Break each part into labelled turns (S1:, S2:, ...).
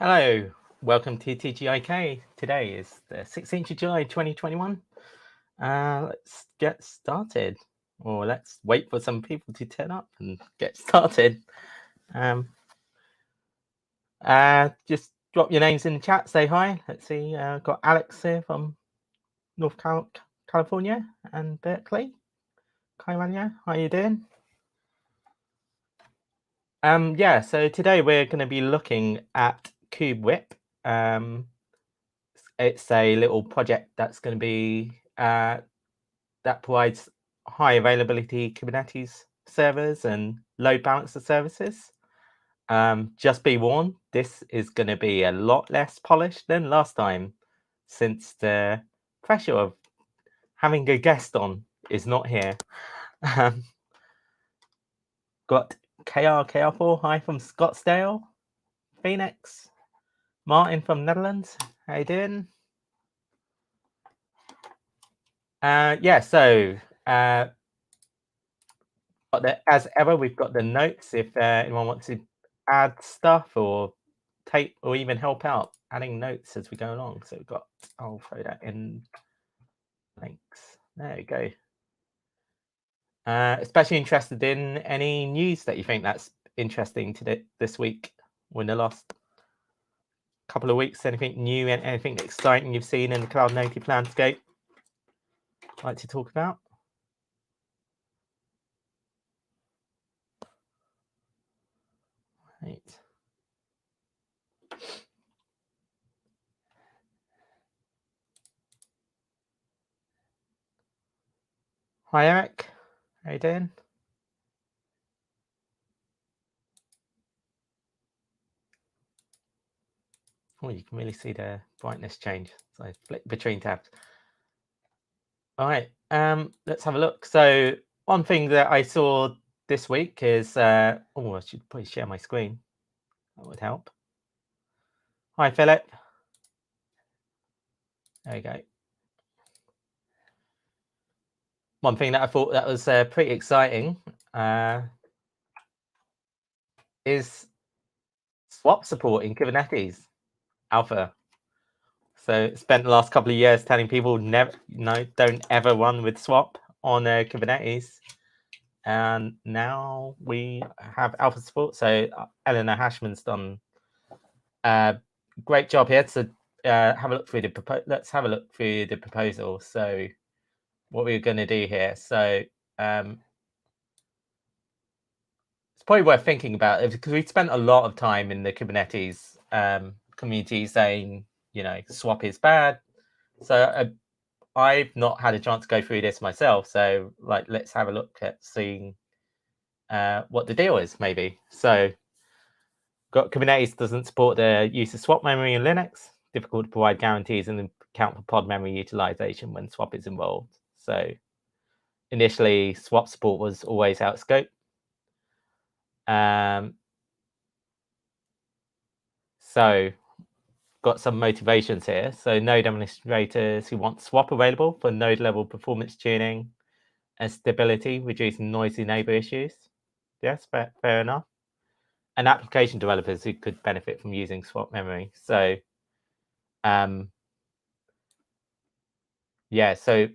S1: Hello, welcome to TGIK. Today is the 16th of July 2021. Let's get started, or let's wait for some people to turn up and get started. Just drop your names in the chat, say hi. Let's see, got Alex here from North California and Berkeley. Kairanya, how you doing? Yeah, so today we're going to be looking at Kube-vip. It's a little project that's going to be that provides high availability Kubernetes servers and load balancer services. Just be warned, this is going to be a lot less polished than last time, since the pressure of having a guest on is not here. Got KR4, hi from Scottsdale, Phoenix, Martin from Netherlands, how you doing? Yeah, so as ever, we've got the notes if anyone wants to add stuff or take or even help out adding notes as we go along. So we've got, I'll throw that in links. There we go. Especially interested in any news that you think that's interesting today, this week or in the last couple of weeks. Anything new and anything exciting you've seen in the cloud native landscape like to talk about? Right. Hi Eric, how you doing? Oh, you can really see the brightness change. So I flick between tabs. All right, let's have a look. So one thing that I saw this week is, I should probably share my screen. That would help. Hi, Philip. There you go. One thing that I thought that was pretty exciting is swap support in Kubernetes Alpha. So spent the last couple of years telling people don't ever run with swap on Kubernetes. And now we have Alpha support. So Eleanor Hashman's done a great job here. So have a look through the let's have a look through the proposal. So what we're going to do here. So it's probably worth thinking about it because we've spent a lot of time in the Kubernetes community saying, swap is bad. So I've not had a chance to go through this myself. So let's have a look at seeing what the deal is, maybe. So got Kubernetes doesn't support the use of swap memory in Linux. Difficult to provide guarantees and account for pod memory utilization when swap is involved. So initially, swap support was always out of scope. So got some motivations here. So node administrators who want swap available for node level performance tuning and stability, reducing noisy neighbor issues. Yes, fair enough. And application developers who could benefit from using swap memory. So yeah, so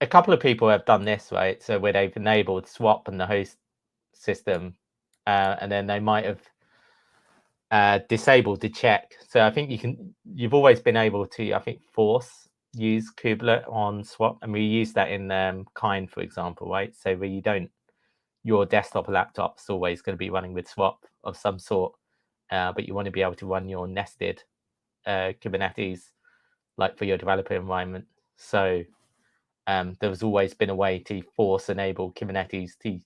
S1: a couple of people have done this, right? So where they've enabled swap on the host system, and then they might have disabled the check. So I think you've always been able to, I think, force use kubelet on swap, and we use that in Kind, for example, right? So where your desktop or laptop's always going to be running with swap of some sort, but you want to be able to run your nested Kubernetes like for your developer environment. So there's always been a way to force enable Kubernetes to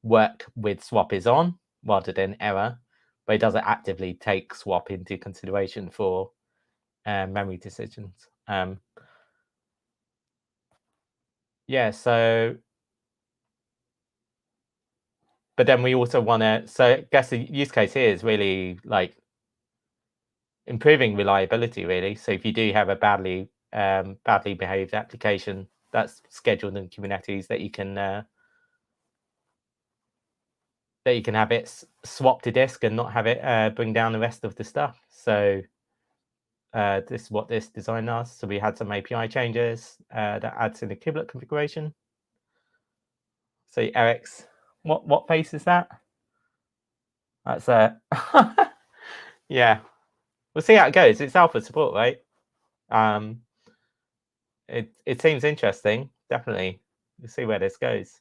S1: work with swap is on rather than error, but it doesn't actively take swap into consideration for memory decisions. Yeah, so, but then we also want to, so I guess the use case here is really like improving reliability, really. So if you do have a badly behaved application that's scheduled in Kubernetes that you can that you can have it swap to disk and not have it bring down the rest of the stuff. So this is what this design does. So we had some API changes that adds in the kubelet configuration. So Eric's, what face is that? That's yeah. We'll see how it goes. It's alpha support, right? It seems interesting. Definitely, we'll see where this goes.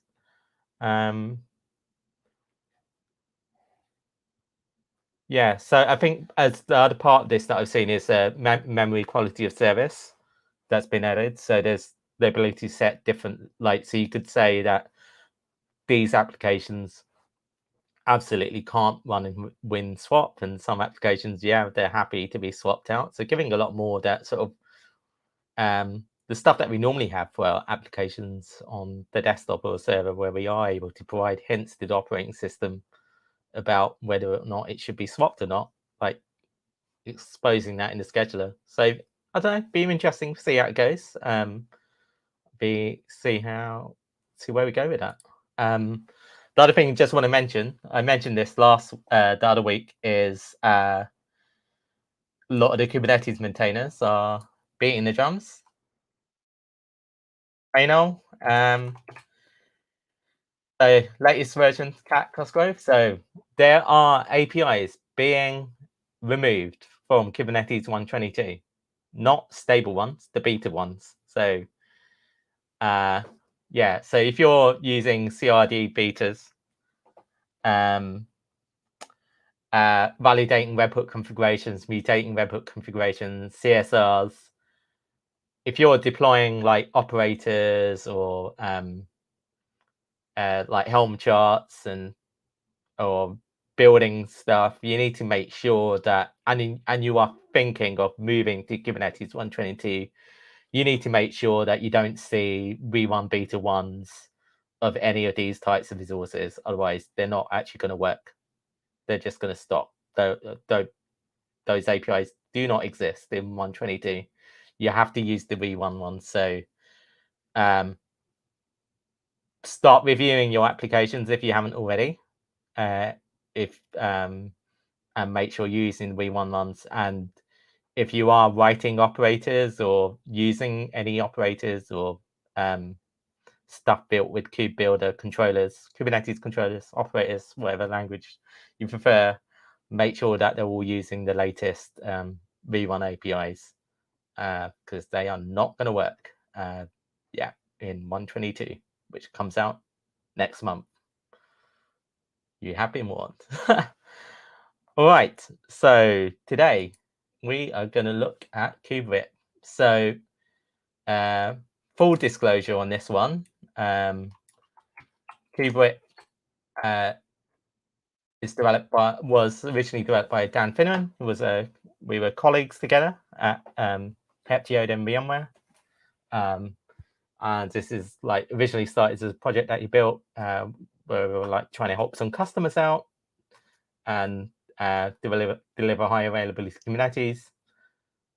S1: Yeah, so I think as the other part of this that I've seen is memory quality of service that's been added. So there's the ability to set different, like, so you could say that these applications absolutely can't run in win swap, and some applications, yeah, they're happy to be swapped out. So giving a lot more of that sort of the stuff that we normally have for our applications on the desktop or server, where we are able to provide hints to the operating system about whether or not it should be swapped or not, like exposing that in the scheduler. So I don't know, be interesting to see how it goes. See where we go with that. The other thing just want to mention, I mentioned this the other week, is a lot of the Kubernetes maintainers are beating the drums. I know. So latest version Cat Cosgrove. So there are APIs being removed from Kubernetes 122, not stable ones, the beta ones. So yeah, so if you're using CRD betas, validating webhook configurations, mutating webhook configurations, CSRs, if you're deploying like operators or like Helm charts or building stuff, you need to make sure that, and you are thinking of moving to Kubernetes 122, you need to make sure that you don't see V1 beta 1s of any of these types of resources. Otherwise, they're not actually going to work. They're just going to stop. Those APIs do not exist in 122. You have to use the V1 ones. So start reviewing your applications if you haven't already. And make sure you're using the V1 ones. And if you are writing operators or using any operators or stuff built with kube builder controllers, Kubernetes controllers, operators, whatever language you prefer, make sure that they're all using the latest V1 APIs, because they are not going to work in 122, which comes out next month. You have been warned. All right, so today we are going to look at Kube-vip. So full disclosure on this one, Kube-vip was originally developed by Dan Finneran, who was we were colleagues together at Heptio and VMware. And this is like originally started as a project that he built where we were like trying to help some customers out and deliver high availability Kubernetes.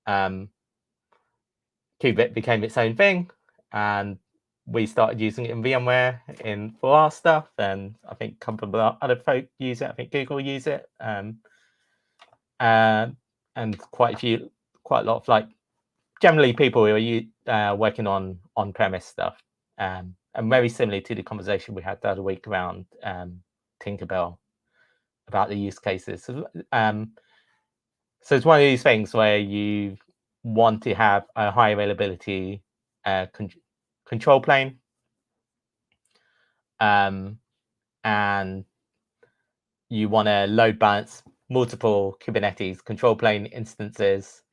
S1: Kube-vip became its own thing, and we started using it in VMware for our stuff, and I think a couple of other folk use it. I think Google use it, and quite a lot of like generally people who are working on on-premise stuff, and very similar to the conversation we had the other week around Tinkerbell about the use cases. So it's one of these things where you want to have a high availability control plane, and you want to load balance multiple Kubernetes control plane instances,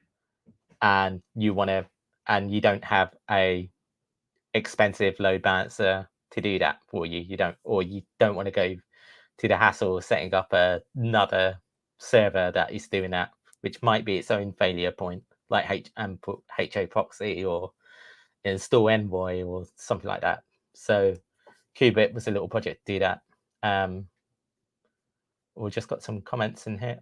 S1: and you don't have a expensive load balancer to do that for you. You don't want to go to the hassle of setting up another server that is doing that, which might be its own failure point, like HO proxy or install envoy or something like that. So Kube-vip was a little project to do that. We just got some comments in here.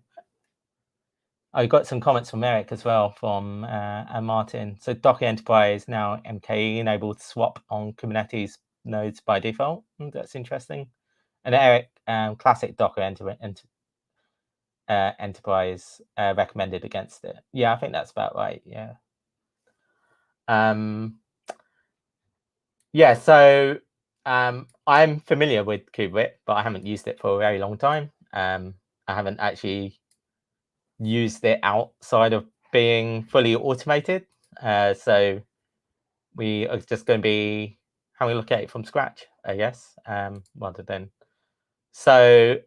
S1: I got some comments from Eric as well, from and Martin. So Docker Enterprise now MKE enabled to swap on Kubernetes nodes by default. That's interesting. And Eric, classic Docker enterprise recommended against it. Yeah, I think that's about right. Yeah. Yeah. So I'm familiar with Kube-vip, but I haven't used it for a very long time. I haven't actually used it outside of being fully automated. So we are just going to be having a look at it from scratch, I guess, rather than. So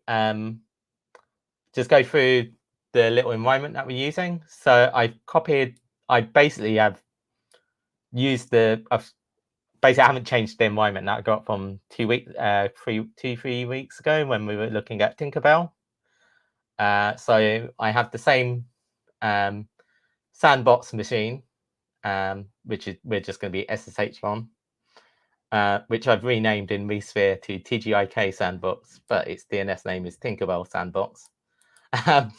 S1: just go through the little environment that we're using. So I basically have used basically I haven't changed the environment that I got from 3 weeks ago when we were looking at Tinkerbell. So I have the same sandbox machine, which we're just going to be SSH on, which I've renamed in vSphere to TGI Sandbox, but its DNS name is Tinkerbell Sandbox. And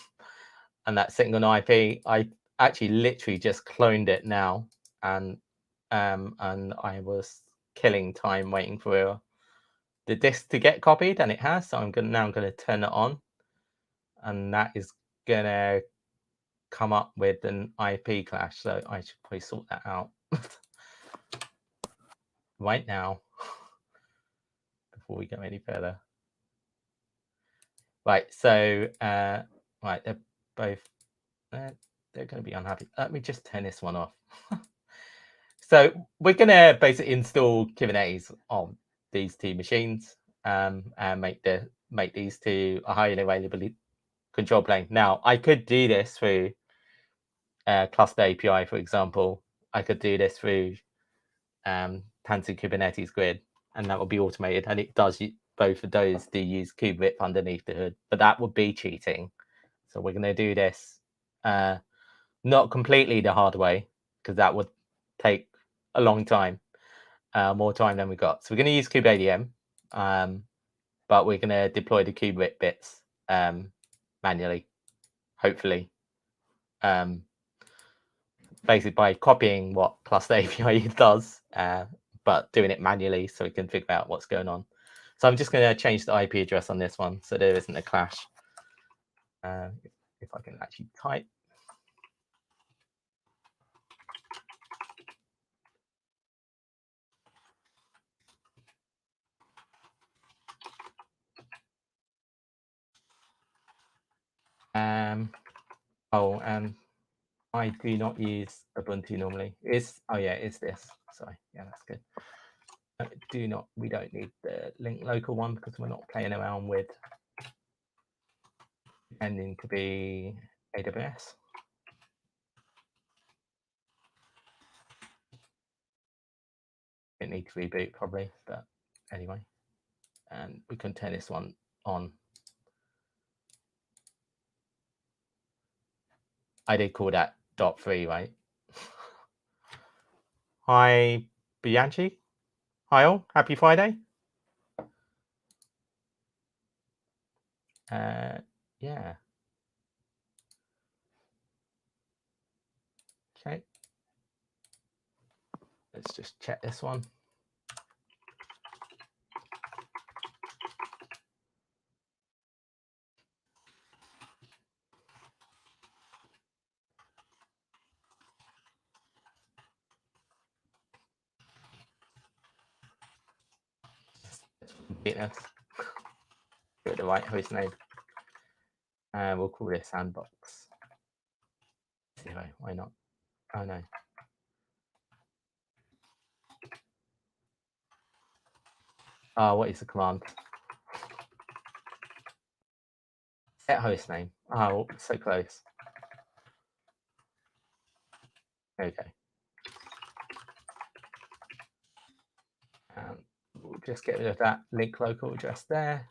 S1: that's sitting on IP. I actually literally just cloned it now, and I was killing time waiting for the disk to get copied, and it has. So I'm going to turn it on, and that is gonna come up with an IP clash. So I should probably sort that out right now before we go any further. Right. So right, they're both they're going to be unhappy. Let me just turn this one off. So we're going to basically install Kubernetes on these two machines and make these two a highly available control plane. Now, I could do this through Cluster API, for example. I could do this through Tanzu Kubernetes Grid, and that will be automated. And it does both of those do use Kube-vip underneath the hood, but that would be cheating. So we're going to do this not completely the hard way, because that would take a long time, more time than we got. So we're going to use kubeadm, but we're going to deploy the Kube-vip bits manually, hopefully. Basically by copying what Cluster API does, but doing it manually so we can figure out what's going on. So I'm just going to change the IP address on this one so there isn't a clash. If I can actually type. I do not use Ubuntu normally. It's this. Sorry, yeah, that's good. We don't need the link local one because we're not playing around with ending to be AWS. It needs to reboot probably, but anyway. And we can turn this one on. I did call that .3, right? Hi, Bianchi. Hi all. Happy Friday. Yeah. Okay. Let's just check this one. Get the right host name. We'll call this sandbox. Anyway, why not? Oh no. What is the command? Set host name. Oh, so close. Okay. We'll just get rid of that link local address there.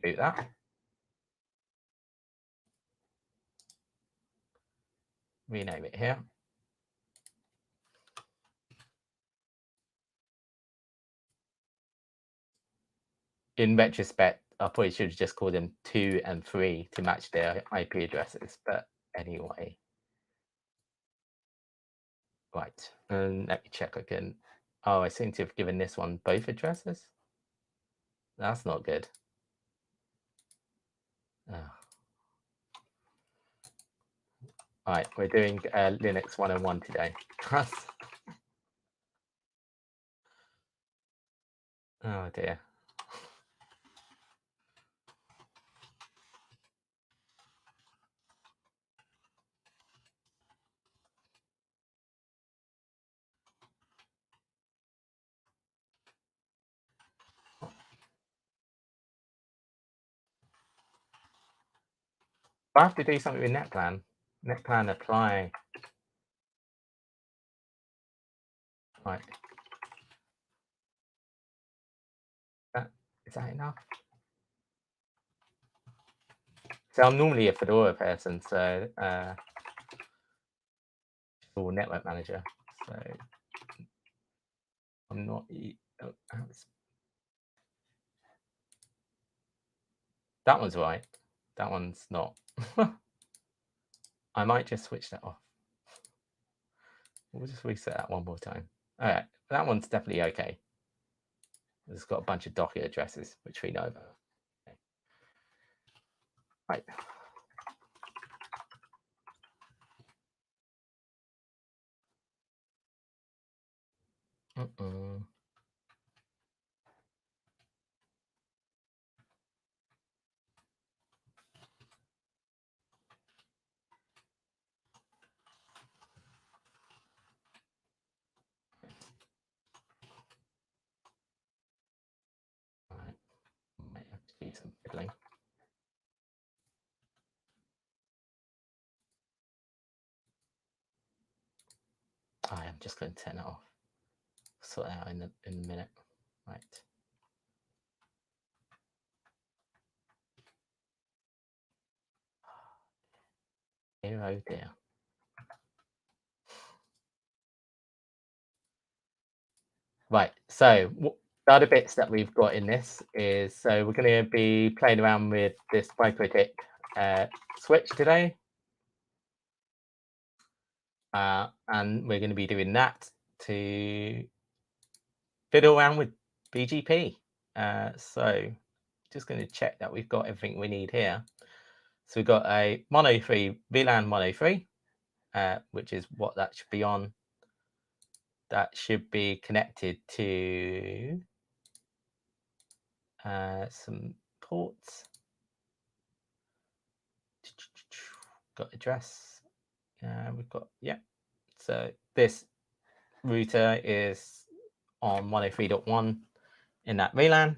S1: Do that. Rename it here. In retrospect, I probably should have just called them 2 and 3 to match their IP addresses, but anyway. Right, and let me check again. Oh, I seem to have given this one both addresses. That's not good. Oh. All right, we're doing Linux 101 today. Oh dear. I have to do something with NetPlan. NetPlan apply. Right. Is that enough? So I'm normally a Fedora person, so or network manager. So I'm not. Oh, that one's right. That one's not. I might just switch that off. We'll just reset that one more time. All right, that one's definitely okay. It's got a bunch of Docker addresses, which we know about. Okay. Right. All right. Might have to do some fiddling. I'm just going to turn it off. Sort it out in a minute. Right. Dear, oh dear. Right. So the other bits that we've got in this is, so we're going to be playing around with this bicritic switch today. And we're going to be doing that to fiddle around with BGP. So just going to check that we've got everything we need here. So we've got a mono 3, VLAN mono 3, which is what that should be on. That should be connected to some ports. Got address. We've got, yeah. So this router is on 103.1 in that VLAN.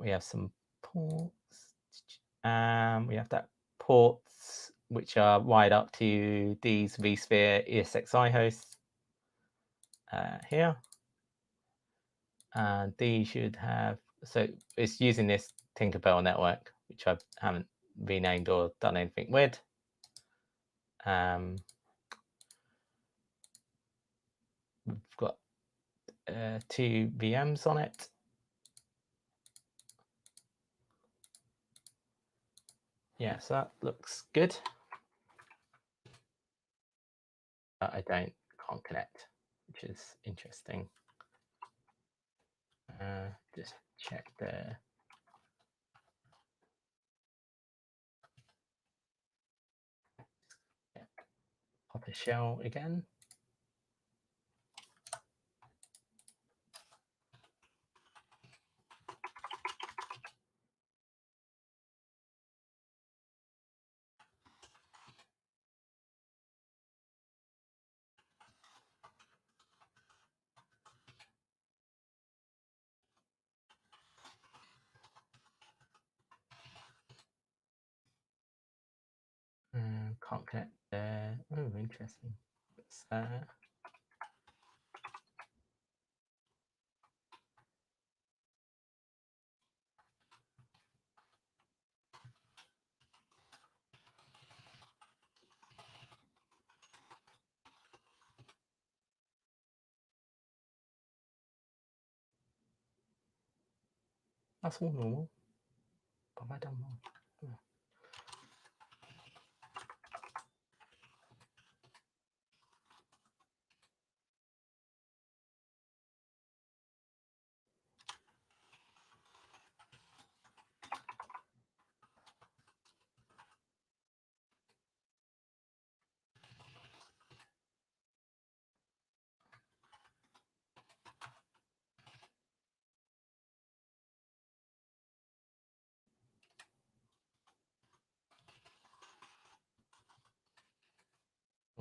S1: We have some ports. We have that ports which are wired up to these vSphere ESXi hosts here. And these should have, so it's using this Tinkerbell network, which I haven't renamed or done anything with. We've got 2 VMs on it. Yeah, so that looks good. I can't connect, which is interesting. Just check the pop a shell again. Can't connect there. Oh, interesting. What's that? That's all normal. What have I done wrong? Oh.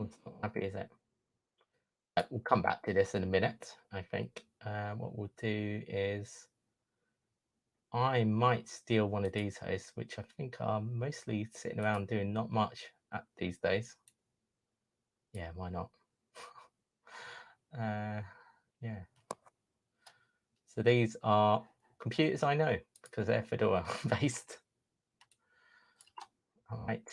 S1: It's not happy, is it? We'll come back to this in a minute, I think. What we'll do is I might steal one of these hosts, which I think are mostly sitting around doing not much these days. Yeah, why not? Yeah. So these are computers I know because they're Fedora based. All right.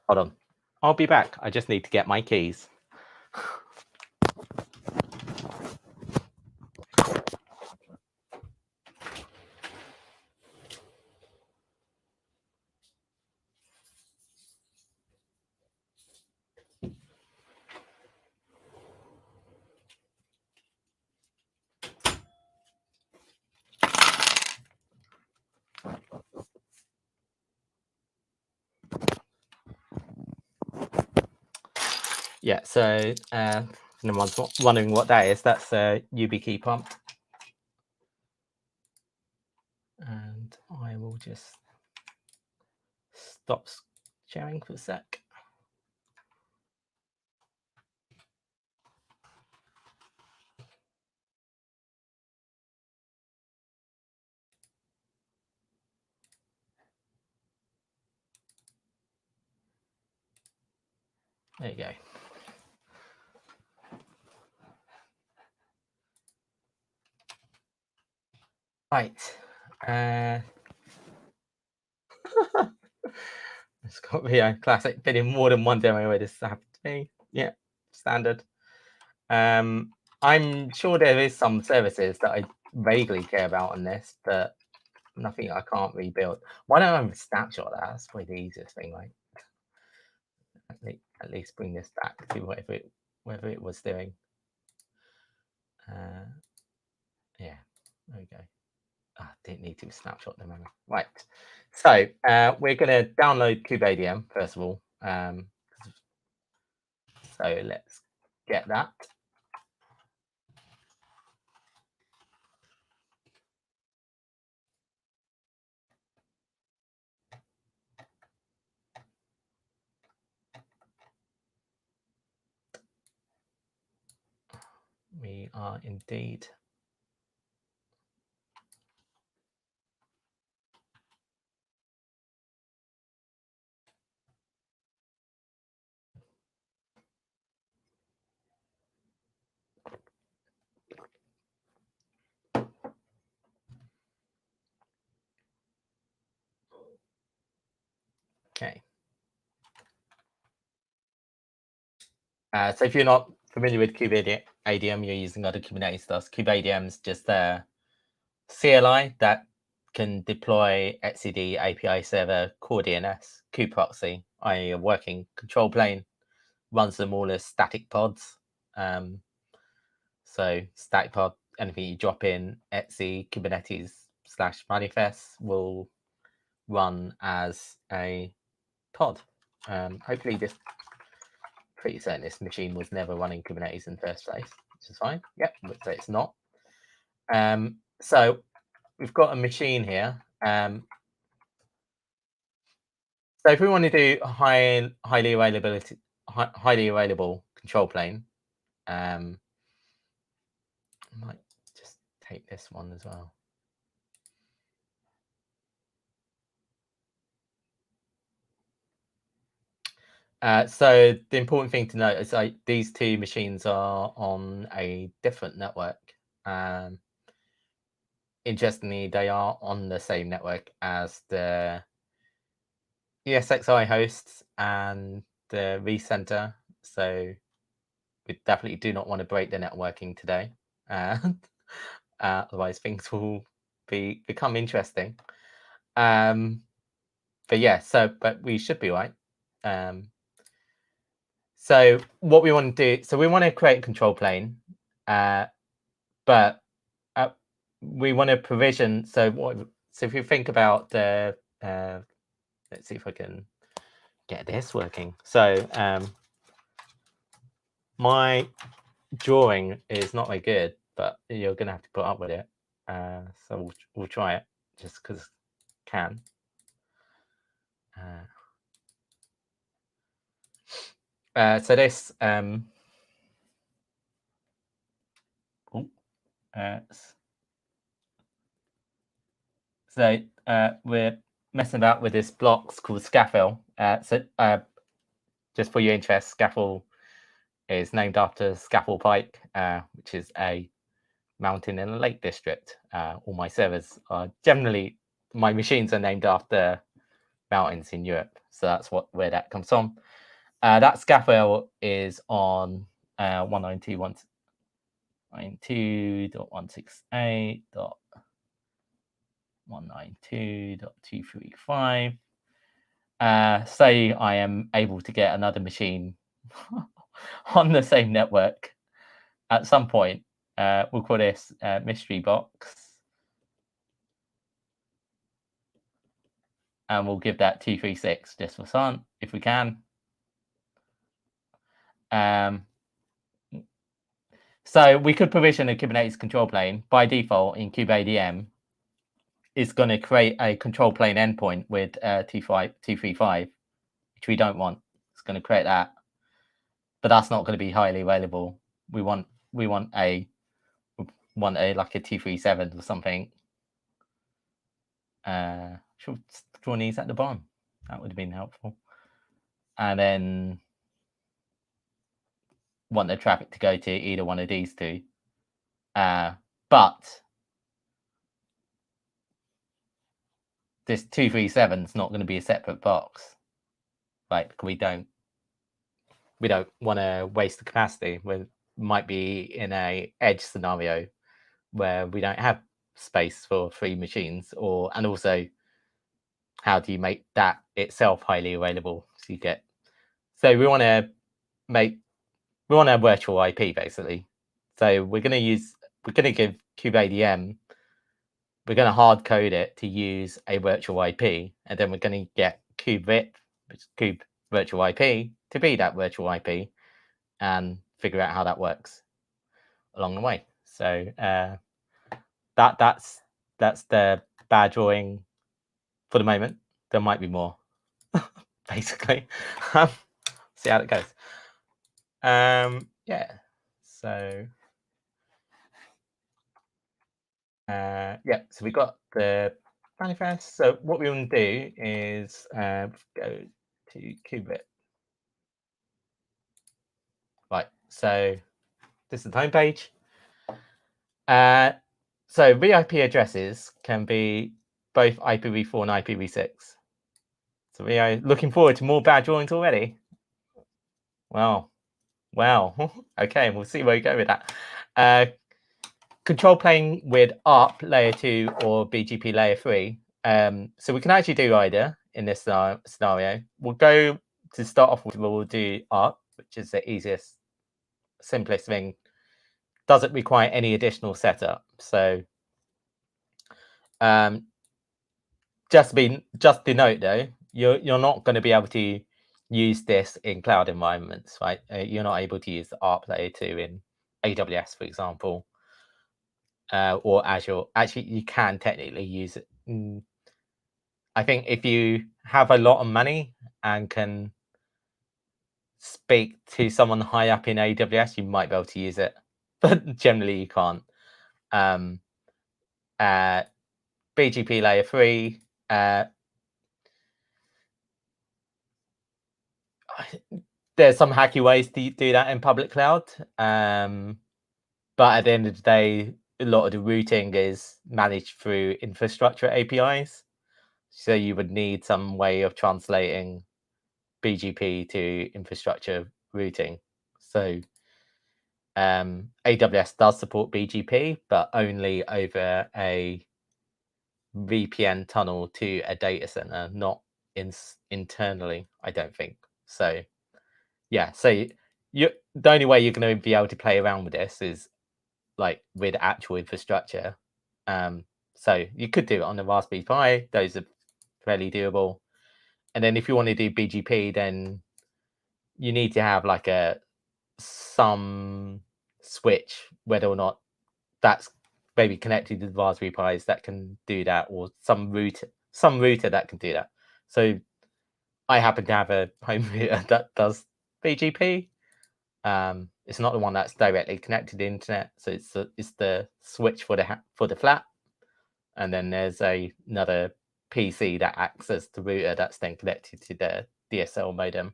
S1: Hold on. I'll be back. I just need to get my keys. Yeah, so no one's wondering what that is. That's a YubiKey pump. And I will just stop sharing for a sec. There you go. Right. It's got to be a classic. Been in more than one demo where this happened to me. Yeah, standard. I'm sure there is some services that I vaguely care about on this, but nothing I can't rebuild. Why don't I have a snapshot of that? That's probably the easiest thing, right? At least bring this back to whatever it was doing. Yeah, there we go. Didn't need to snapshot the memory. Right. So we're going to download Kube-vip first of all. So let's get that. We are indeed. Okay. So if you're not familiar with Kube-vip, you're using other Kubernetes stuff. Kube-vip is just a CLI that can deploy etcd API server core DNS, kubeproxy, i.e. a working control plane, runs them all as static pods. So static pod, anything you drop in etc Kubernetes /manifest will run as a pod. Hopefully this, pretty certain this machine was never running Kubernetes in the first place, which is fine. Yep, so it's not. So we've got a machine here. So if we want to do a highly available control plane, I might just take this one as well. So the important thing to note is these two machines are on a different network. Interestingly, they are on the same network as the ESXi hosts and the vCenter. So we definitely do not want to break the networking today. Otherwise things will become interesting. But yeah, but we should be right. So what we want to do, so we want to create a control plane, but we want to provision. So if you think about the, let's see if I can get this working. So my drawing is not very good, but you're going to have to put up with it. So we'll try it just because can. So this so we're messing about with this blocks called Scaffold. So just for your interest, Scaffold is named after Scaffold Pike, which is a mountain in the Lake District. All my servers are generally, my machines are named after mountains in Europe, so that's where that comes from. That Scaffold is on 192.168.192.235. Say I am able to get another machine on the same network at some point. We'll call this mystery box, and we'll give that 236 just for fun if we can. So we could provision a Kubernetes control plane. By default in kubeadm, it's going to create a control plane endpoint with 235, which we don't want. It's going to create that, but that's not going to be highly available. We want a like a 237 or something. Should draw these at the bottom. That would have been helpful. And then want the traffic to go to either one of these two. But this 237 is not going to be a separate box, right? We don't want to waste the capacity. We might be in a edge scenario where we don't have space for 3 machines, and also how do you make that itself highly available? So we want a virtual IP basically. So we're going to give kubeadm, we're going to hard code it to use a virtual IP, and then we're going to get Kube-vip, which is Kube virtual IP, to be that virtual IP, and figure out how that works along the way. So that's the bad drawing for the moment. There might be more, basically. See how it goes. Yeah. So so we got the manifest. So what we want to do is go to Kube-vip. Right. So this is the home page. So VIP addresses can be both IPv4 and IPv6. So we are looking forward to more bad drawings already. Wow. Okay, we'll see where we go with that. Control plane with ARP layer 2 or BGP layer 3. So we can actually do either in this scenario. We'll go to start off with, we'll do ARP, which is the easiest, simplest thing. Doesn't require any additional setup. So just to note though, you're not going to be able to use this in cloud environments, right? You're not able to use the ARP layer 2 in AWS, for example, or Azure. Actually, you can technically use it. I think if you have a lot of money and can speak to someone high up in AWS, you might be able to use it, but generally you can't. BGP layer 3. There's some hacky ways to do that in public cloud, but at the end of the day, a lot of the routing is managed through infrastructure APIs, so you would need some way of translating BGP to infrastructure routing. So AWS does support BGP, but only over a VPN tunnel to a data center, not internally, I don't think. So yeah, so the only way you're going to be able to play around with this is like with actual infrastructure. So you could do it on the Raspberry Pi. Those are fairly doable. And then if you want to do BGP, then you need to have like some switch, whether or not that's maybe connected to the Raspberry Pis that can do that, or some router that can do that. So I happen to have a home router that does BGP. It's not the one that's directly connected to the internet, so it's the switch for the flat, and then there's another PC that acts as the router that's then connected to the DSL modem.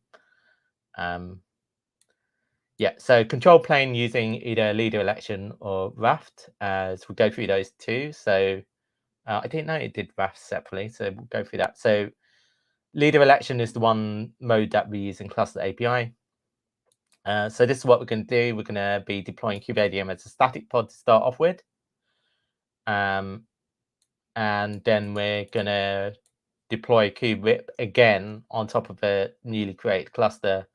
S1: Yeah, so control plane using either leader election or Raft, as we'll go through those two. So I didn't know it did Raft separately, so we'll go through that. So leader election is the one mode that we use in Cluster API. So this is what we're going to do. We're going to be deploying Kube-vip as a static pod to start off with. And then we're going to deploy Kube-vip again on top of a newly created cluster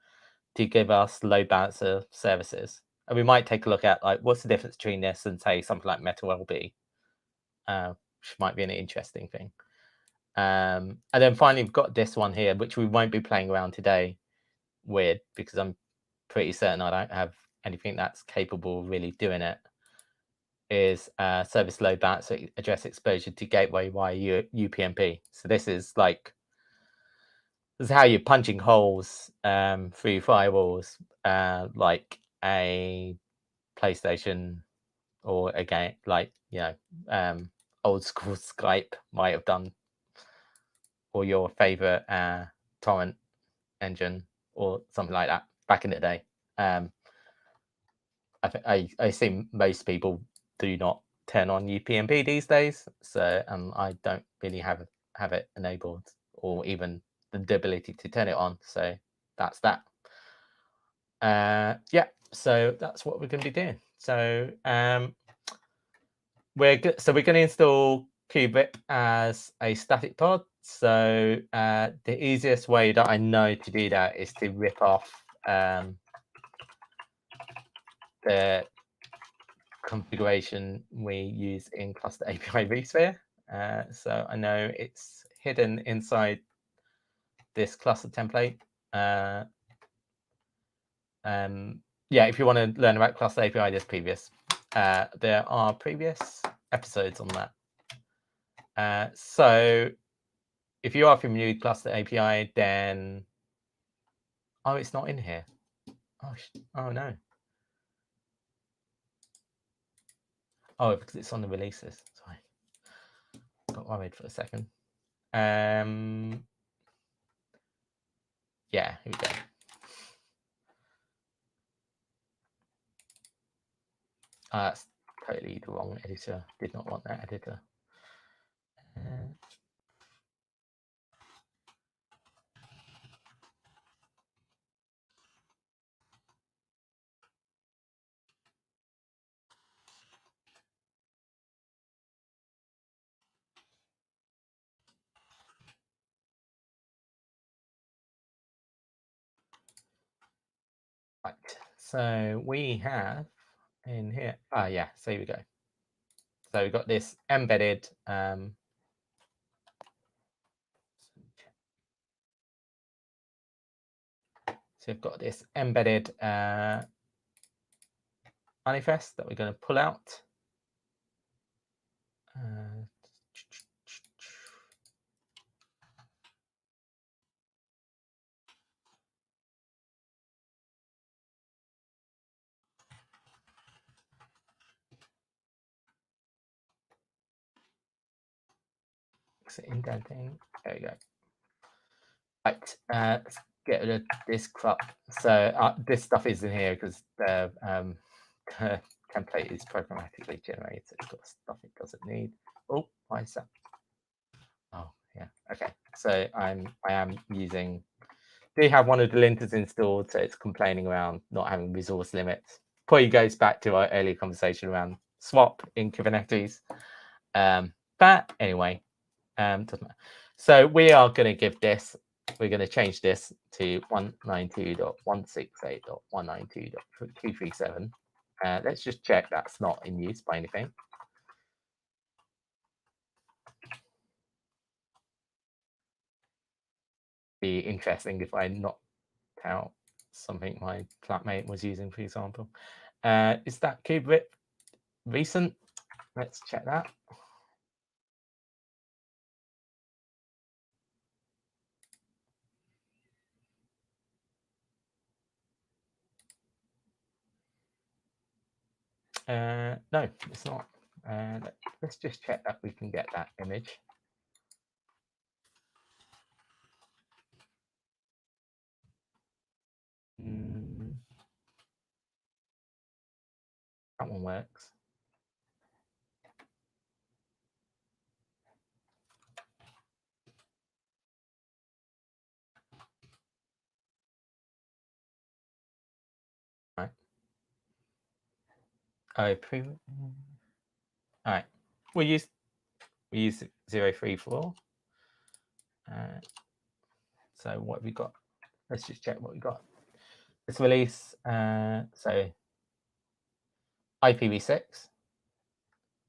S1: to give us load balancer services. And we might take a look at, like, what's the difference between this and, say, something like MetaLB, which might be an interesting thing. And then finally, we've got this one here, which we won't be playing around today with, because I'm pretty certain I don't have anything that's capable of really doing it, is service load balancer address exposure to gateway via UPnP. So this is how you're punching holes through firewalls, like a PlayStation, or again, like, old school Skype might have done, or your favorite torrent engine or something like that back in the day. I assume most people do not turn on UPnP these days, so I don't really have it enabled, or even the ability to turn it on. So that's that. Yeah, so that's what we're going to be doing. So we're going to install Kube-vip as a static pod. So the easiest way that I know to do that is to rip off the configuration we use in Cluster API vSphere. So I know it's hidden inside this cluster template. Yeah, if you want to learn about Cluster API, there are previous episodes on that. So if you are familiar with Cluster API, then it's not in here. Oh no. Oh, because it's on the releases. Sorry, got worried for a second. Yeah, here we go. That's totally the wrong editor. Did not want that editor. Right, so we have in here. Yeah, so here we go. So we've got this embedded. So we've got this embedded manifest that we're going to pull out. Indenting. There we go. Right, let's get rid of this crap. So this stuff is in here because the template is programmatically generated. So it's got stuff it doesn't need. Oh, why is that? Oh, yeah. Okay. So I am using. Do have one of the linters installed, so it's complaining around not having resource limits. Probably goes back to our earlier conversation around swap in Kubernetes. But anyway, doesn't matter. So we are going to give this. We're going to change this to 192.168.192.237. Let's just check that's not in use by anything. Be interesting if I knocked out something my flatmate was using, for example. Is that Kube-vip recent? let's check that. No, it's not. Let's just check that we can get that image. That one works. Right. Oh, all right. We use 034. So what have we got? Let's just check what we got. This release. So IPv6.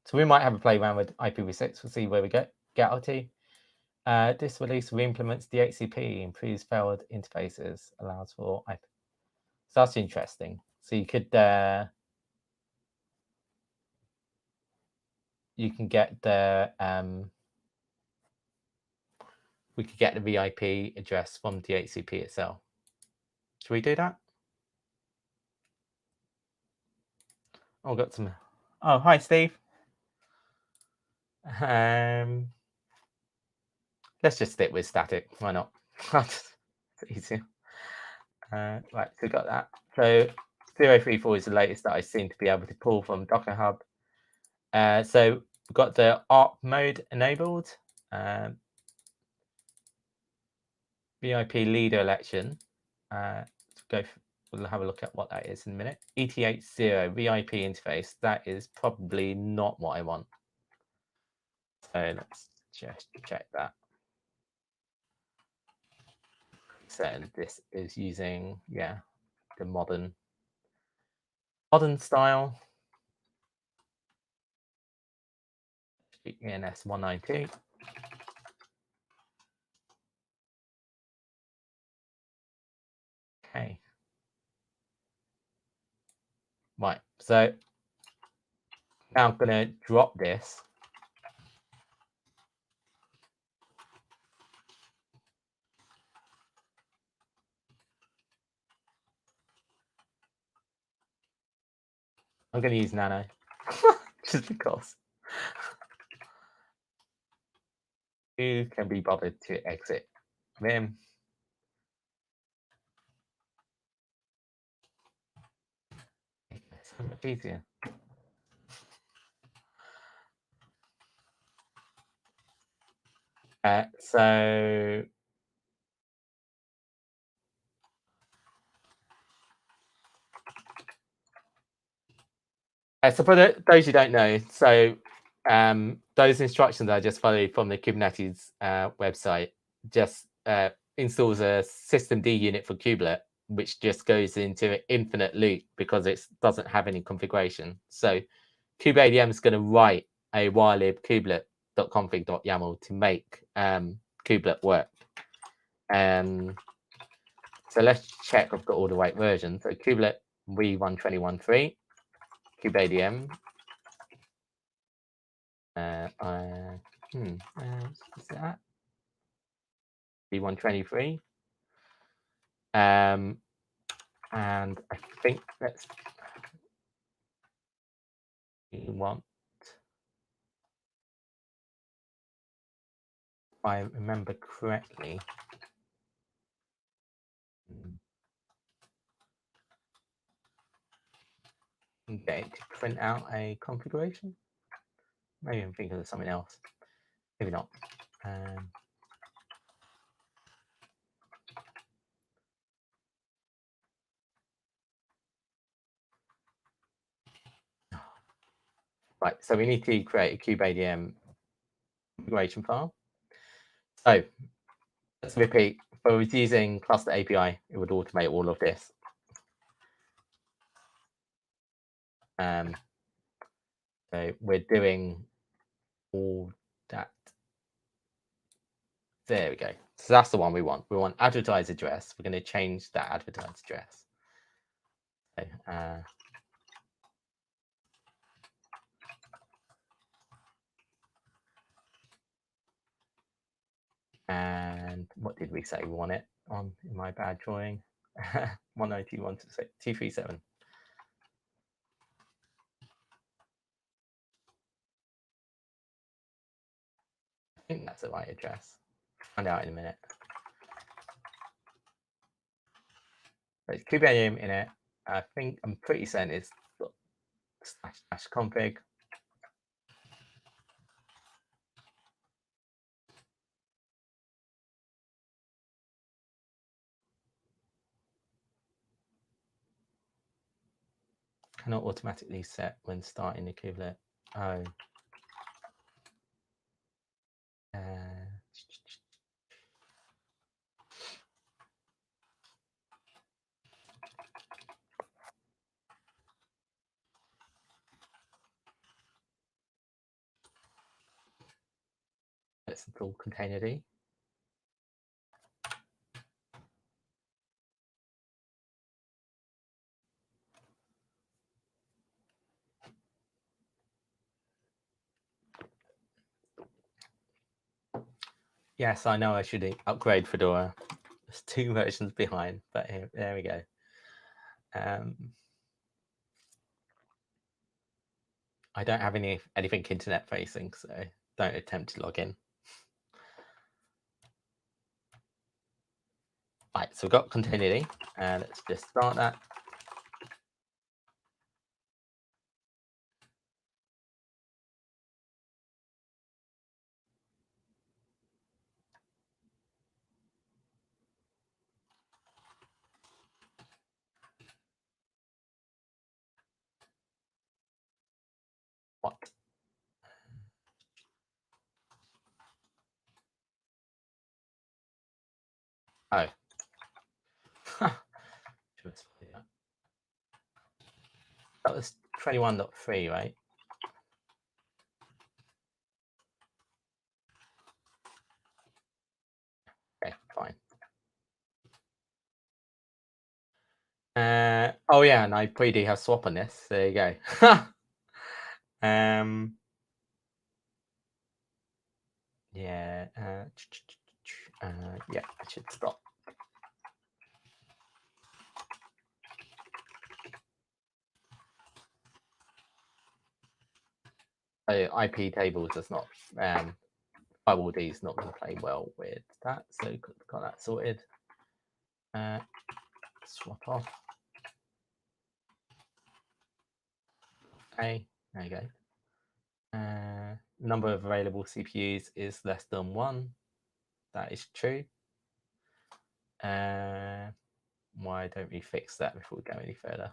S1: So we might have a play around with IPv6. We'll see where we get out to. This release re-implements DHCP, improves failed interfaces, allows for IP. So that's interesting. So you could you can get the we could get the VIP address from DHCP itself. Should we do that? Oh, got some. Oh, hi, Steve. Let's just stick with static. Why not? It's easier. Right, so we got that. So 034 is the latest that I seem to be able to pull from Docker Hub. So we've got the ARP mode enabled. VIP leader election. We'll have a look at what that is in a minute. ETH0 VIP interface. That is probably not what I want. So let's just check that. So this is using, yeah, the modern style. ENS 192. Okay. Right. So now I'm going to drop this. I'm going to use Nano just because. Who can be bothered to exit Vim? So much easier. So for those who don't know, so those instructions I just followed from the Kubernetes website just installs a systemd unit for kubelet, which just goes into an infinite loop because it doesn't have any configuration. So kubeadm is going to write a wirelib kubelet.config.yaml to make kubelet work. So let's check I've got all the right versions. So kubelet v121.3, kubeadm. Is that v123? And I think that's we want. If I remember correctly. Okay, to print out a configuration. Maybe I'm thinking of something else. Maybe not. Right, so we need to create a kubeadm configuration file. So let's repeat. If I was using Cluster API, it would automate all of this. So we're doing all that. There we go. So that's the one we want. We want advertise address. We're going to change that advertise address. So, And what did we say we want it on in my bad drawing? 192.168.237. I think that's the right address. Find out in a minute. But it's Kube-vip in it. I think I'm pretty certain it's / config. Cannot automatically set when starting the kubelet. Oh. Let's install containerd. Yes, I know I should upgrade Fedora. There's 2 versions behind, but here, there we go. I don't have anything internet facing, so don't attempt to log in. Right, so we've got containerd, and let's just start that. What? Oh. That was 21.3, right? Okay, fine. Oh yeah, and I pre-do have swap on this. There you go. Yeah. Yeah, I should stop. IP tables does not. Firewall D is not going to play well with that, so got that sorted. Swap off. Okay, there you go. Number of available CPUs is less than 1. That is true. Why don't we fix that before we go any further?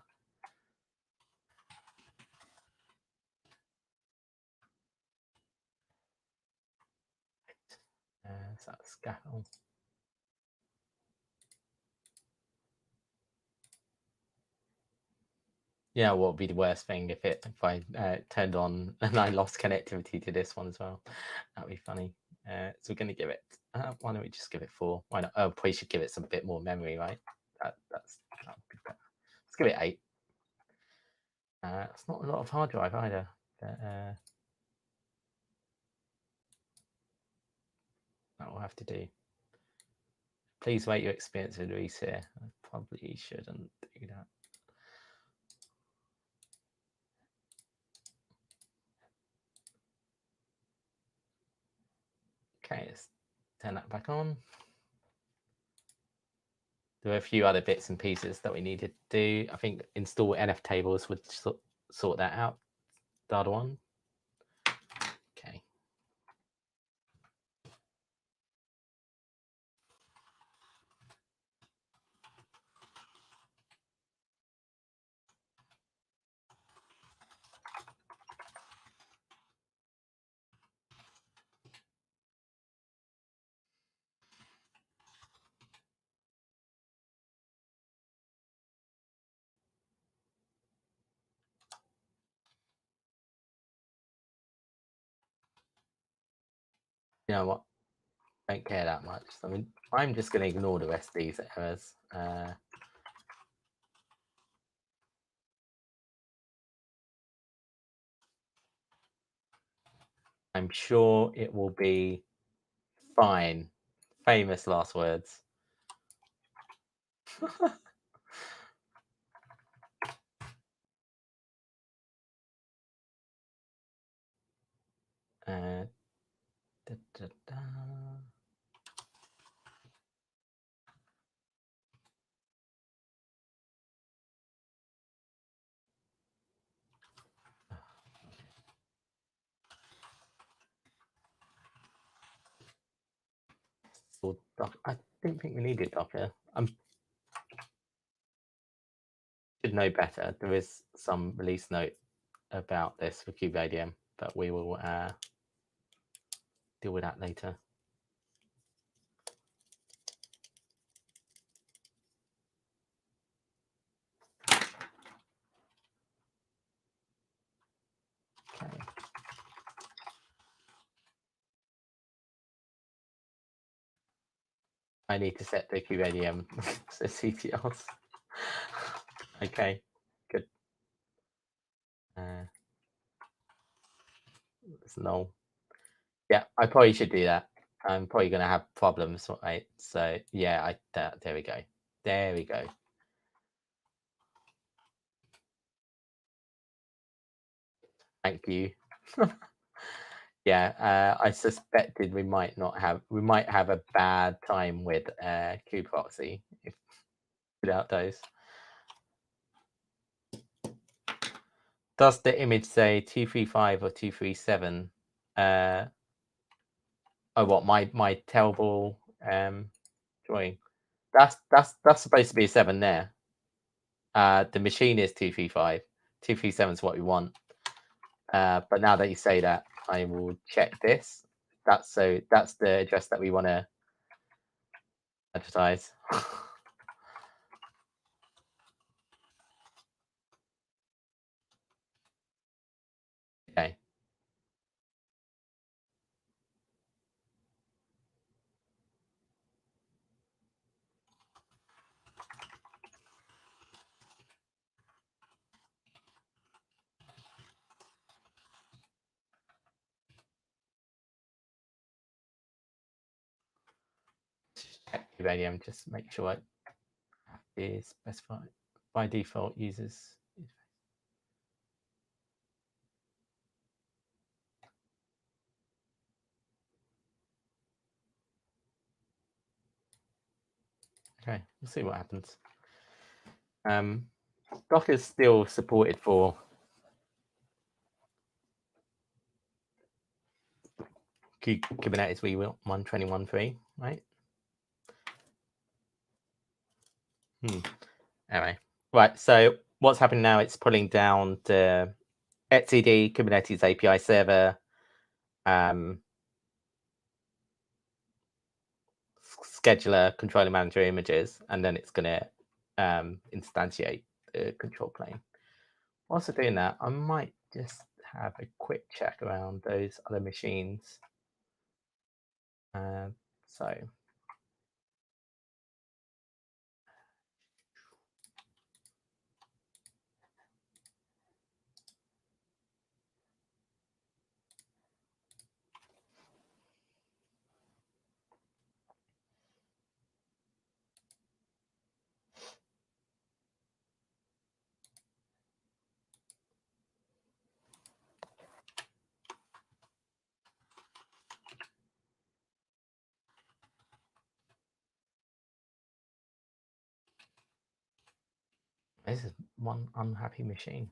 S1: So that's scaffold. Yeah, what would be the worst thing if I turned on and I lost connectivity to this one as well? That'd be funny. So we're going to give it. Why don't we just give it 4? Why not? Oh, we should give it some bit more memory, right? Let's give it 8. It's not a lot of hard drive either. But, that will have to do. Please rate your experience with Reese here. I probably shouldn't do that. Okay, let's turn that back on. There were a few other bits and pieces that we needed to do. I think install NF tables would sort that out. Data one. Okay. You know what? Don't care that much. I mean, I'm just going to ignore the rest of these errors. I'm sure it will be fine. famous last words. Da, da, da. So I didn't think we needed Docker. I should know better. There is some release note about this for Kube-vip, but we will deal with that later. Okay. I need to set the Kube-vip to CTLs. Okay, good. It's null. Yeah, I probably should do that. I'm probably going to have problems, right? So yeah, there we go. There we go. Thank you. Yeah, I suspected we might have a bad time with kube proxy without those. Does the image say 235 or 237? Oh, what my terrible drawing? That's supposed to be a 7 there. The machine is 235. 237 is what we want. But now that you say that, I will check this. That's the address that we want to advertise. Okay. Check Kube-vip, just make sure it is specified by default users. Okay, we'll see what happens. Docker is still supported for Kubernetes v1.21.3, right? Anyway, right. So what's happening now? It's pulling down the etcd Kubernetes API server, scheduler, controller manager images, and then it's going to instantiate the control plane. Whilst doing that, I might just have a quick check around those other machines. So this is one unhappy machine.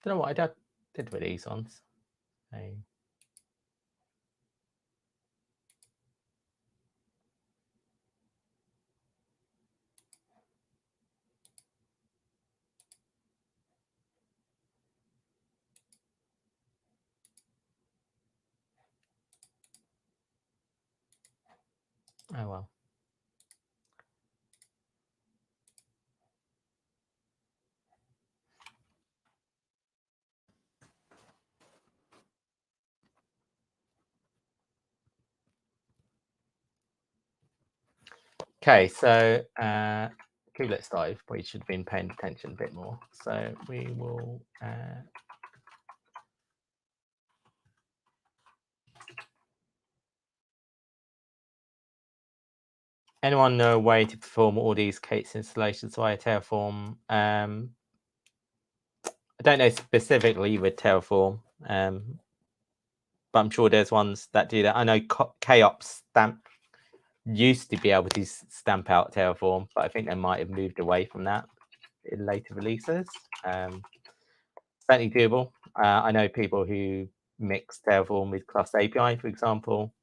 S1: Don't know what I did with these ones. Oh well. Okay, so let's dive. We should have been paying attention a bit more. So we will anyone know a way to perform all these K8s installations via Terraform? I don't know specifically with Terraform, but I'm sure there's ones that do that. I know K-ops stamp used to be able to stamp out Terraform, but I think they might have moved away from that in later releases. Certainly doable. I know people who mix Terraform with Cluster API, for example.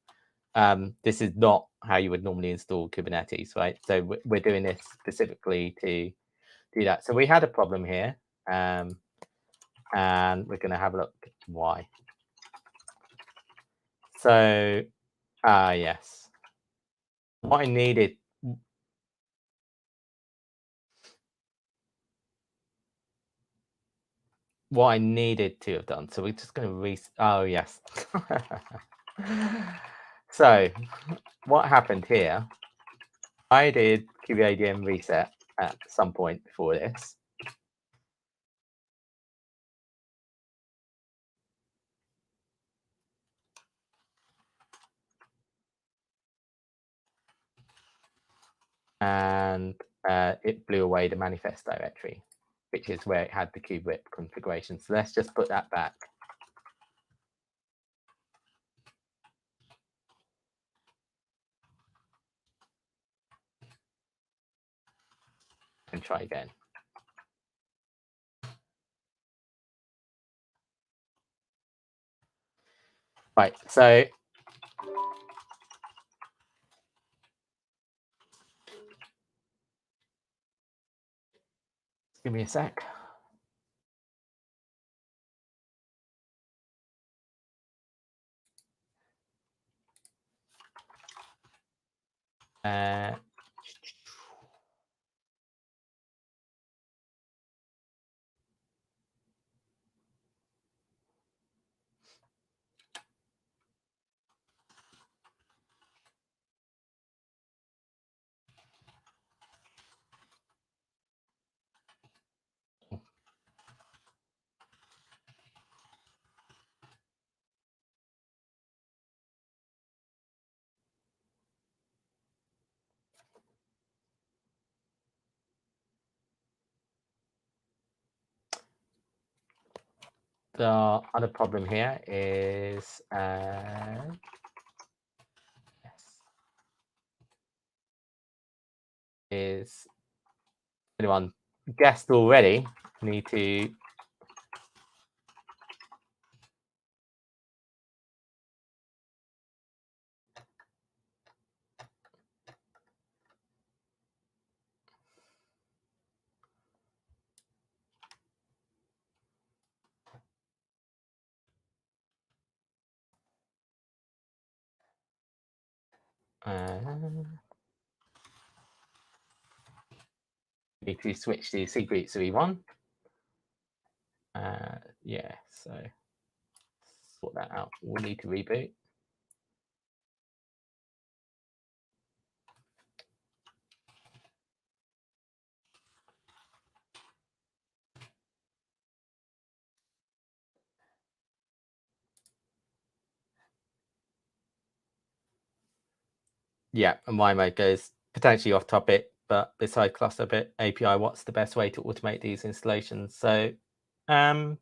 S1: This is not how you would normally install Kubernetes, right? So we're doing this specifically to do that. So we had a problem here, and we're going to have a look why. So, yes, what I needed. What I needed to have done. So we're just going to oh, yes. So what happened here, I did kubeadm reset at some point before this. And it blew away the manifest directory, which is where it had the Kube-vip configuration. So let's just put that back. And try again. Right, so give me a sec. The other problem here is is anyone guessed already? Need to switch to secret v1. Yeah, so sort that out. We'll need to reboot. Yeah, and my mode goes potentially off topic, but beside cluster bit API, what's the best way to automate these installations? So I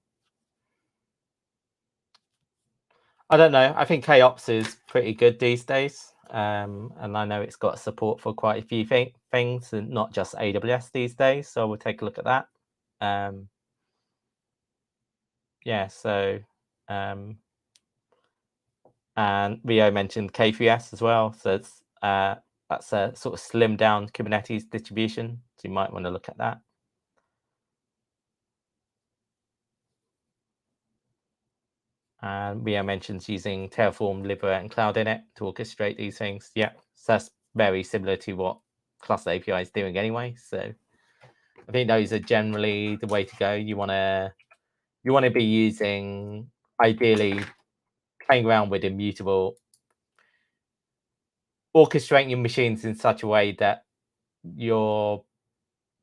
S1: don't know. I think KOps is pretty good these days. And I know it's got support for quite a few things, and not just AWS these days. So we'll take a look at that. Yeah, so and Rio mentioned K3S as well. So it's that's a sort of slimmed down Kubernetes distribution. So you might want to look at that. And Rio mentions using Terraform, Libra, and Cloud Init to orchestrate these things. Yeah, so that's very similar to what Cluster API is doing anyway. So I think those are generally the way to go. You want to be using, ideally, playing around with immutable, orchestrating your machines in such a way that you're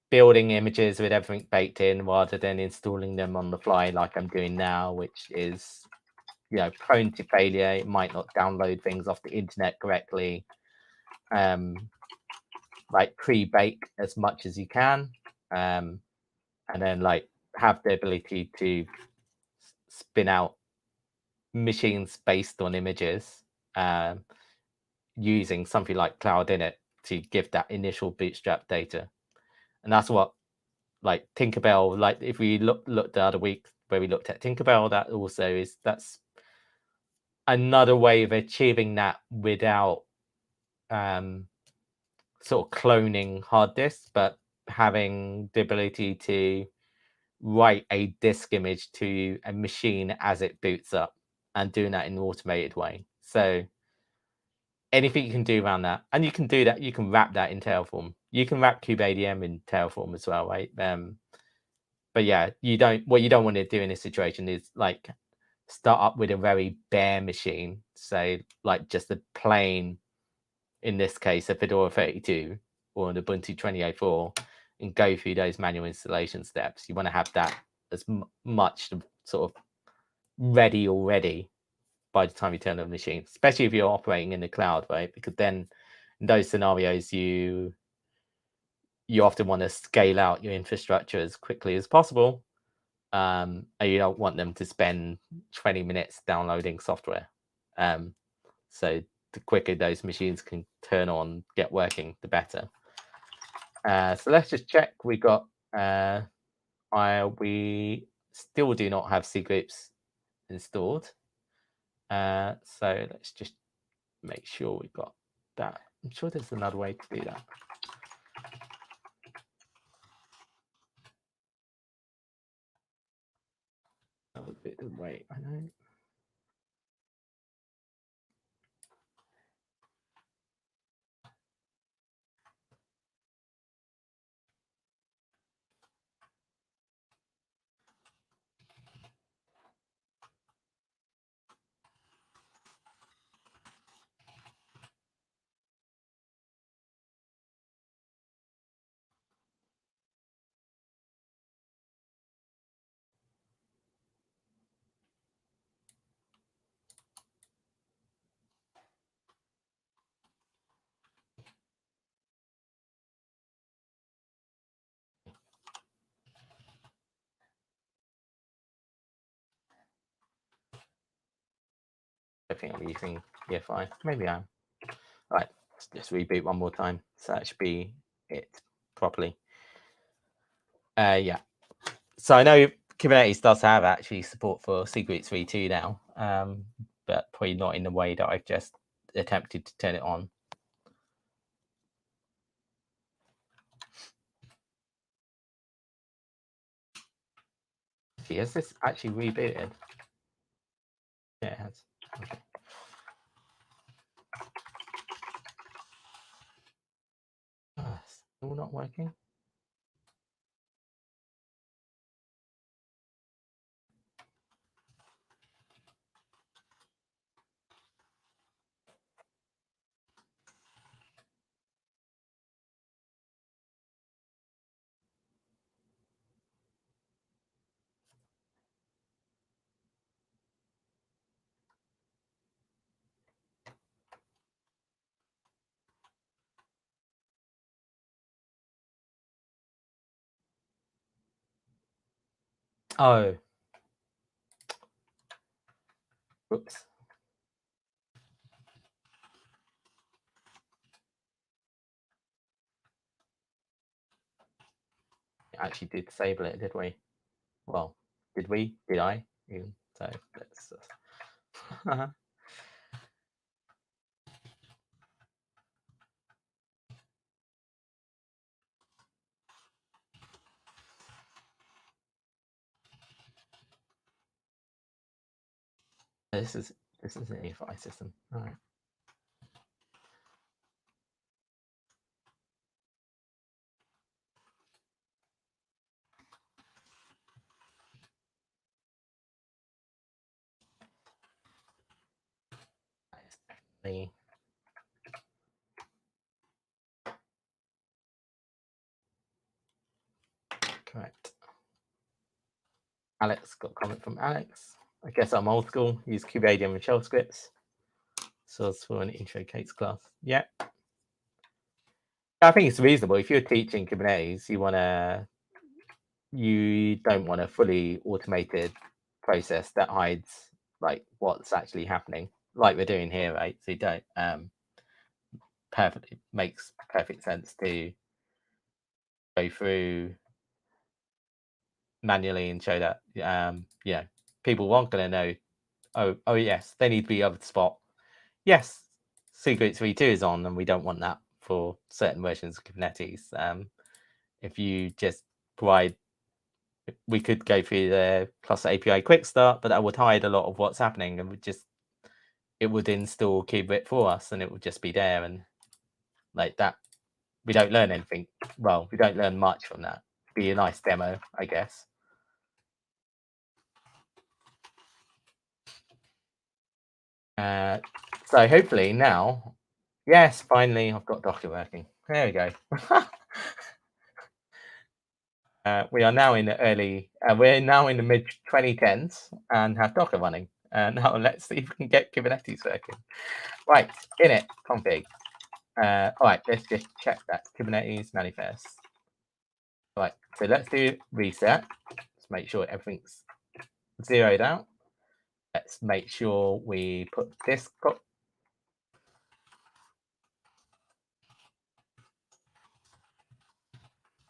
S1: building images with everything baked in rather than installing them on the fly like I'm doing now, which is, prone to failure. It might not download things off the internet correctly. like pre-bake as much as you can, and then like have the ability to spin out machines based on images, using something like Cloud Init to give that initial bootstrap data. And that's what like Tinkerbell, like if we looked the other week where we looked at Tinkerbell, that also that's another way of achieving that without sort of cloning hard disks, but having the ability to write a disk image to a machine as it boots up, and doing that in an automated way. So anything you can do around that, and you can do that, you can wrap that in Terraform. You can wrap kubeadm in Terraform as well, right? But yeah, what you don't want to do in this situation is like start up with a very bare machine, say like just a plain, in this case, a Fedora 32 or an Ubuntu 2004, and go through those manual installation steps. You want to have that as much sort of ready already by the time you turn on the machine, especially if you're operating in the cloud, right? Because then in those scenarios, you often want to scale out your infrastructure as quickly as possible. And you don't want them to spend 20 minutes downloading software. So the quicker those machines can turn on, get working, the better. So let's just check. We got we still do not have cgroups installed. So let's just make sure we've got that. I'm sure there's another way to do that. A bit of wait, I know. I think I'm using EFI. Maybe I am. All right, let's just reboot one more time. So that should be it properly. Yeah. So I know Kubernetes does have actually support for cgroups v2 now, but probably not in the way that I've just attempted to turn it on. Has this actually rebooted? Yeah, it has. Okay. Still not working. Oh. Whoops. Actually did disable it, did we? Well, did we? Did I? So let's this is an EFI system. All right. That is definitely correct. Alex got a comment from Alex. I guess I'm old school. Use kubeadm and shell scripts. Source for an intro case class. Yeah. I think it's reasonable. If you're teaching Kubernetes, you don't want a fully automated process that hides like what's actually happening, like we're doing here, right? So you don't. Perfectly makes perfect sense to go through manually and show that people aren't going to know. Oh yes, they need to be able to spot. Yes, secrets v2 is on, and we don't want that for certain versions of Kubernetes. If you just provide, we could go through the cluster API quick start, but that would hide a lot of what's happening, and it would install Kube-vip for us, and it would just be there, and like that, we don't learn anything. Well, we don't learn much from that. Be a nice demo, I guess. So hopefully now, yes, finally I've got Docker working. There we go. We are now in the we're now in the mid 2010s and have Docker running. Now let's see if we can get Kubernetes working. Right, init config. All right, let's just check that Kubernetes manifest. All right, so let's do reset. Let's make sure everything's zeroed out. Let's make sure we put this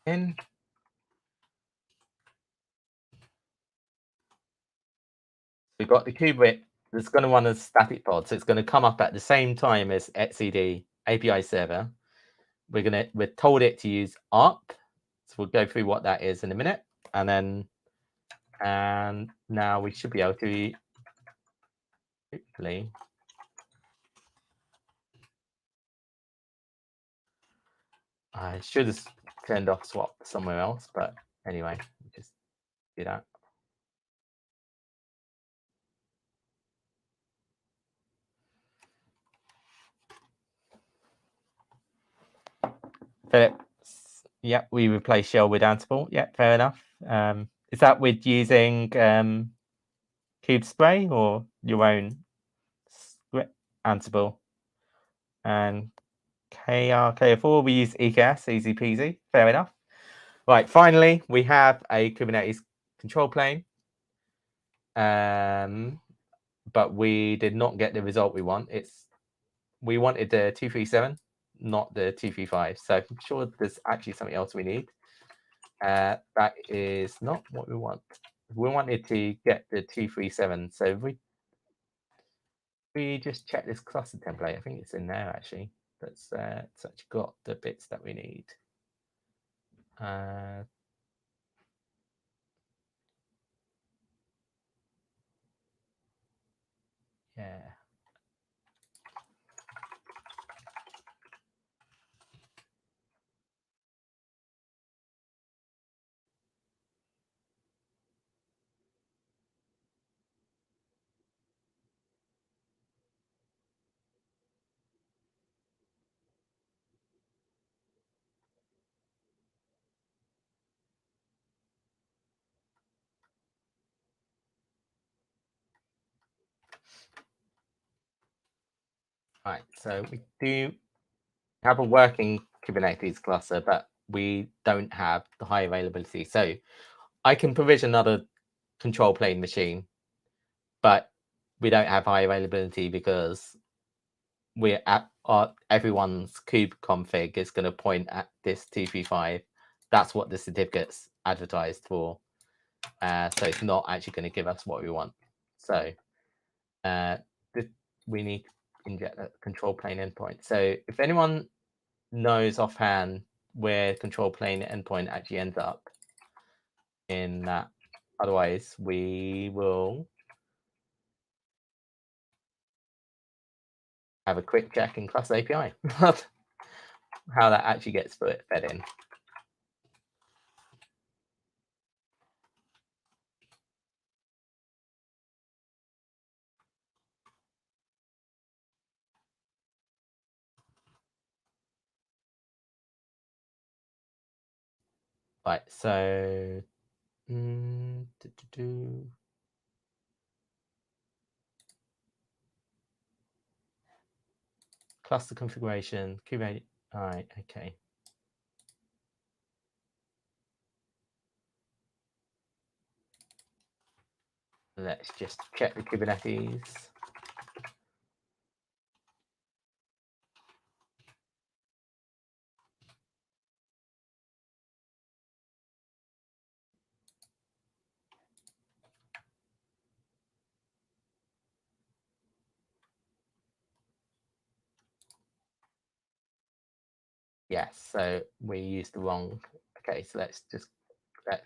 S1: in. We've got the Kube-vip that's going to run as static pod, so it's going to come up at the same time as etcd API server. We're told it to use ARP, so we'll go through what that is in a minute, and now we should be able to hopefully. I should have turned off swap somewhere else, but anyway, just do that. Philip, yeah, we replace shell with Ansible. Yeah, fair enough. Is that with using Kubespray or your own Ansible? And KR4, we use EKS, easy peasy, fair enough. Right, finally, we have a Kubernetes control plane. But we did not get the result we want. We wanted the 237, not the 235. So I'm sure there's actually something else we need. That is not what we want. We wanted to get the 237. So we just check this cluster template. I think it's in there actually. It's actually got the bits that we need. Yeah. Right, so we do have a working Kubernetes cluster, but we don't have the high availability. So I can provision another control plane machine, but we don't have high availability because we're at everyone's kube config is going to point at this 235. That's what the certificate's advertised for. So it's not actually going to give us what we want. So we need to inject a control plane endpoint. So if anyone knows offhand where control plane endpoint actually ends up in that, otherwise we will have a quick check in Cluster API how that actually gets fed in. Right, so cluster configuration, Kubernetes. All right, okay. Let's just check the Kubernetes. Yes, so we used the wrong. Okay, so let's just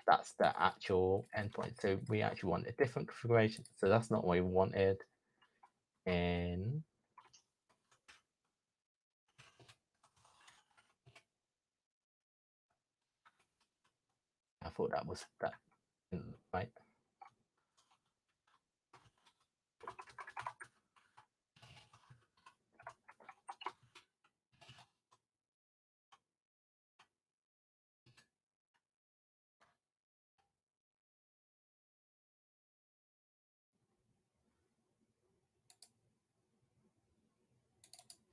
S1: that's the actual endpoint. So we actually want a different configuration. So that's not what we wanted. And I thought that was that, right?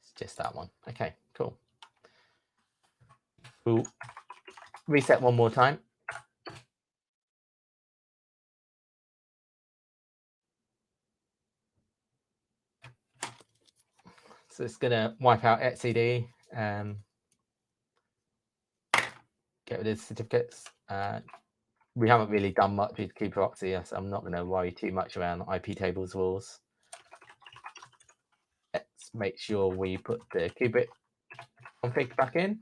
S1: It's just that one. Okay, cool. We'll reset one more time. So it's going to wipe out etcd, get rid of the certificates. We haven't really done much with Kube-proxy, so I'm not going to worry too much around IP tables rules. Let's make sure we put the Kube-vip config back in.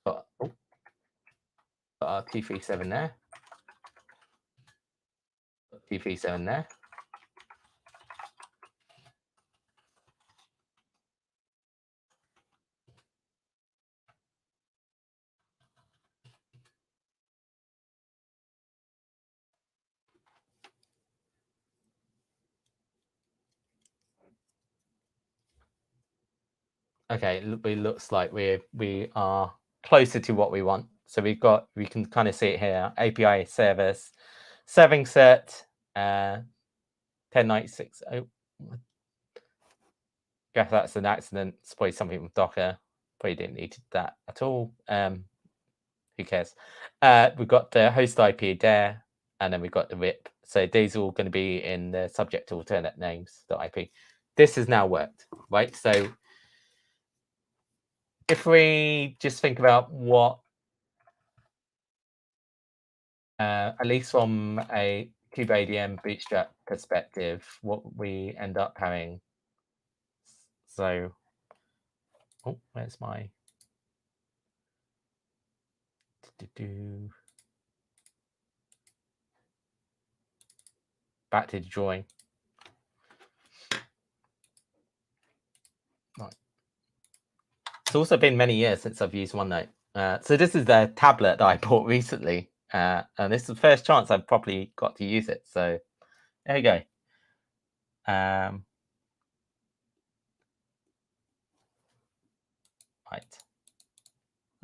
S1: Got our 237 there. 237 there. Okay, it looks like we are closer to what we want. So we can kind of see it here. API service, serving cert, 1096. Oh, guess that's an accident. It's probably something with Docker. Probably didn't need that at all. Who cares? We've got the host IP there, and then we've got the VIP. So these are all going to be in the subject to alternate names.ip. This has now worked, right? So if we just think about what, at least from a KubeADM Bootstrap perspective, what we end up having. So, oh, where's my back to the drawing. Right. It's also been many years since I've used OneNote. So this is the tablet that I bought recently, and this is the first chance I've properly got to use it. So there you go. Right.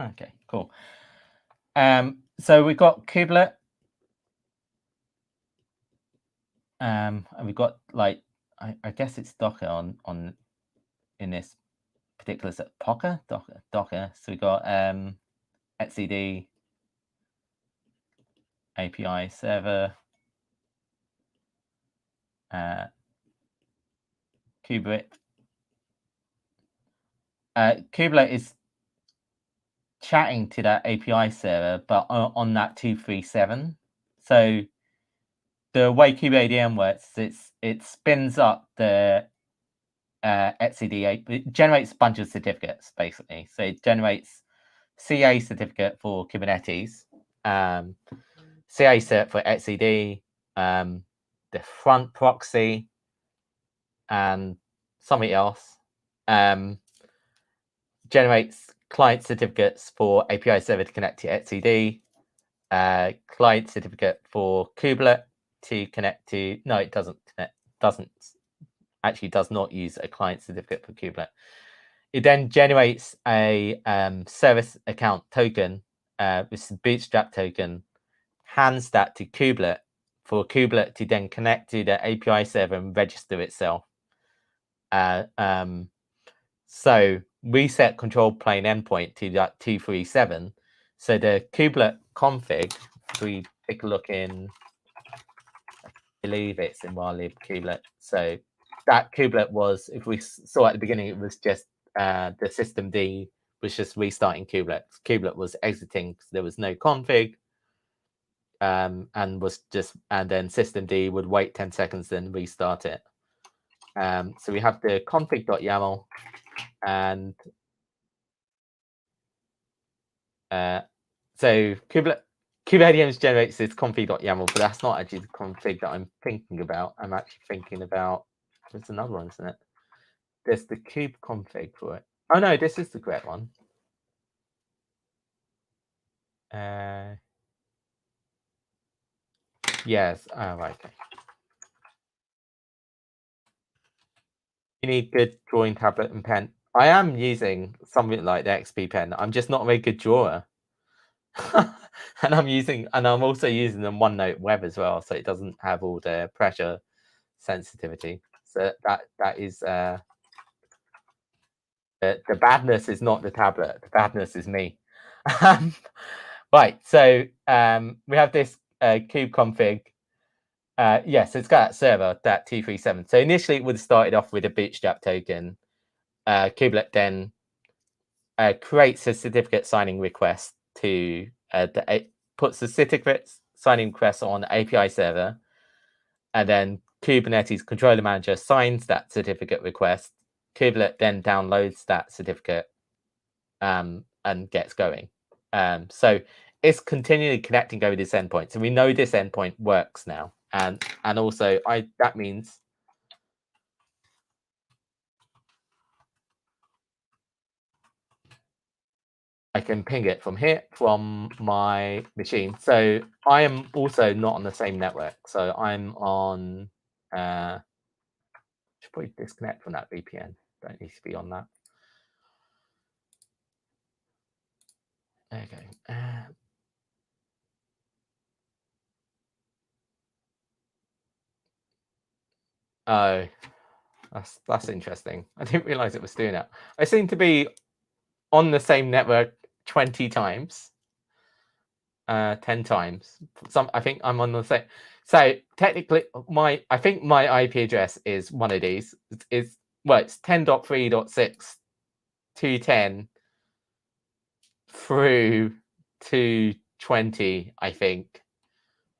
S1: Okay, cool. So we've got kubelet, and we've got like I guess it's Docker on in this particular set. Docker. So we've got etcd, API server, Kube-vip. Kubelet is chatting to that API server, but on that 237. So the way KubeADM works, it spins up the etcd. It generates a bunch of certificates basically. So it generates CA certificate for Kubernetes, CA cert for etcd, the front proxy, and something else. Generates client certificates for API server to connect to etcd, client certificate for kubelet to connect to. No, it doesn't connect. Does not use a client certificate for kubelet. It then generates a service account token, which is a Bootstrap token, hands that to kubelet for kubelet to then connect to the API server and register itself. So we set control plane endpoint to that 237. So the kubelet config if we take a look in, I believe it's in while-lib kubelet. So that kubelet was, if we saw at the beginning, it was just the systemd was just restarting kubelet. Kubelet was exiting because there was no config, and then systemd would wait 10 seconds, then restart it. So we have the config.yaml, and so Kubernetes generates this config.yaml, but that's not actually the config that I'm thinking about. I'm actually thinking about, there's another one, isn't it? There's the kube config for it. Oh no, this is the correct one. Yes. Oh, right. Okay. You need good drawing tablet and pen. I am using something like the XP pen. I'm just not a very good drawer. and I'm also using the OneNote Web as well, so it doesn't have all the pressure sensitivity. So that is the badness is not the tablet. The badness is me. Right. So we have this kube config. Yes, it's got that server, that T37. So initially it would have started off with a bootstrap token. Kubelet then creates a certificate signing request to puts the certificate signing request on the API server, and then Kubernetes controller manager signs that certificate request. Kubelet then downloads that certificate and gets going. So it's continually connecting over this endpoint. So we know this endpoint works now, and also that means I can ping it from here, from my machine. So I am also not on the same network. So I'm on, should probably disconnect from that VPN. Don't need to be on that. Okay. Oh, that's interesting. I didn't realize it was doing that. I seem to be on the same network 20 times. 10 times. I think I'm on the same. So technically, I think my IP address is one of these. It's 10.3.6 210 through 220, I think.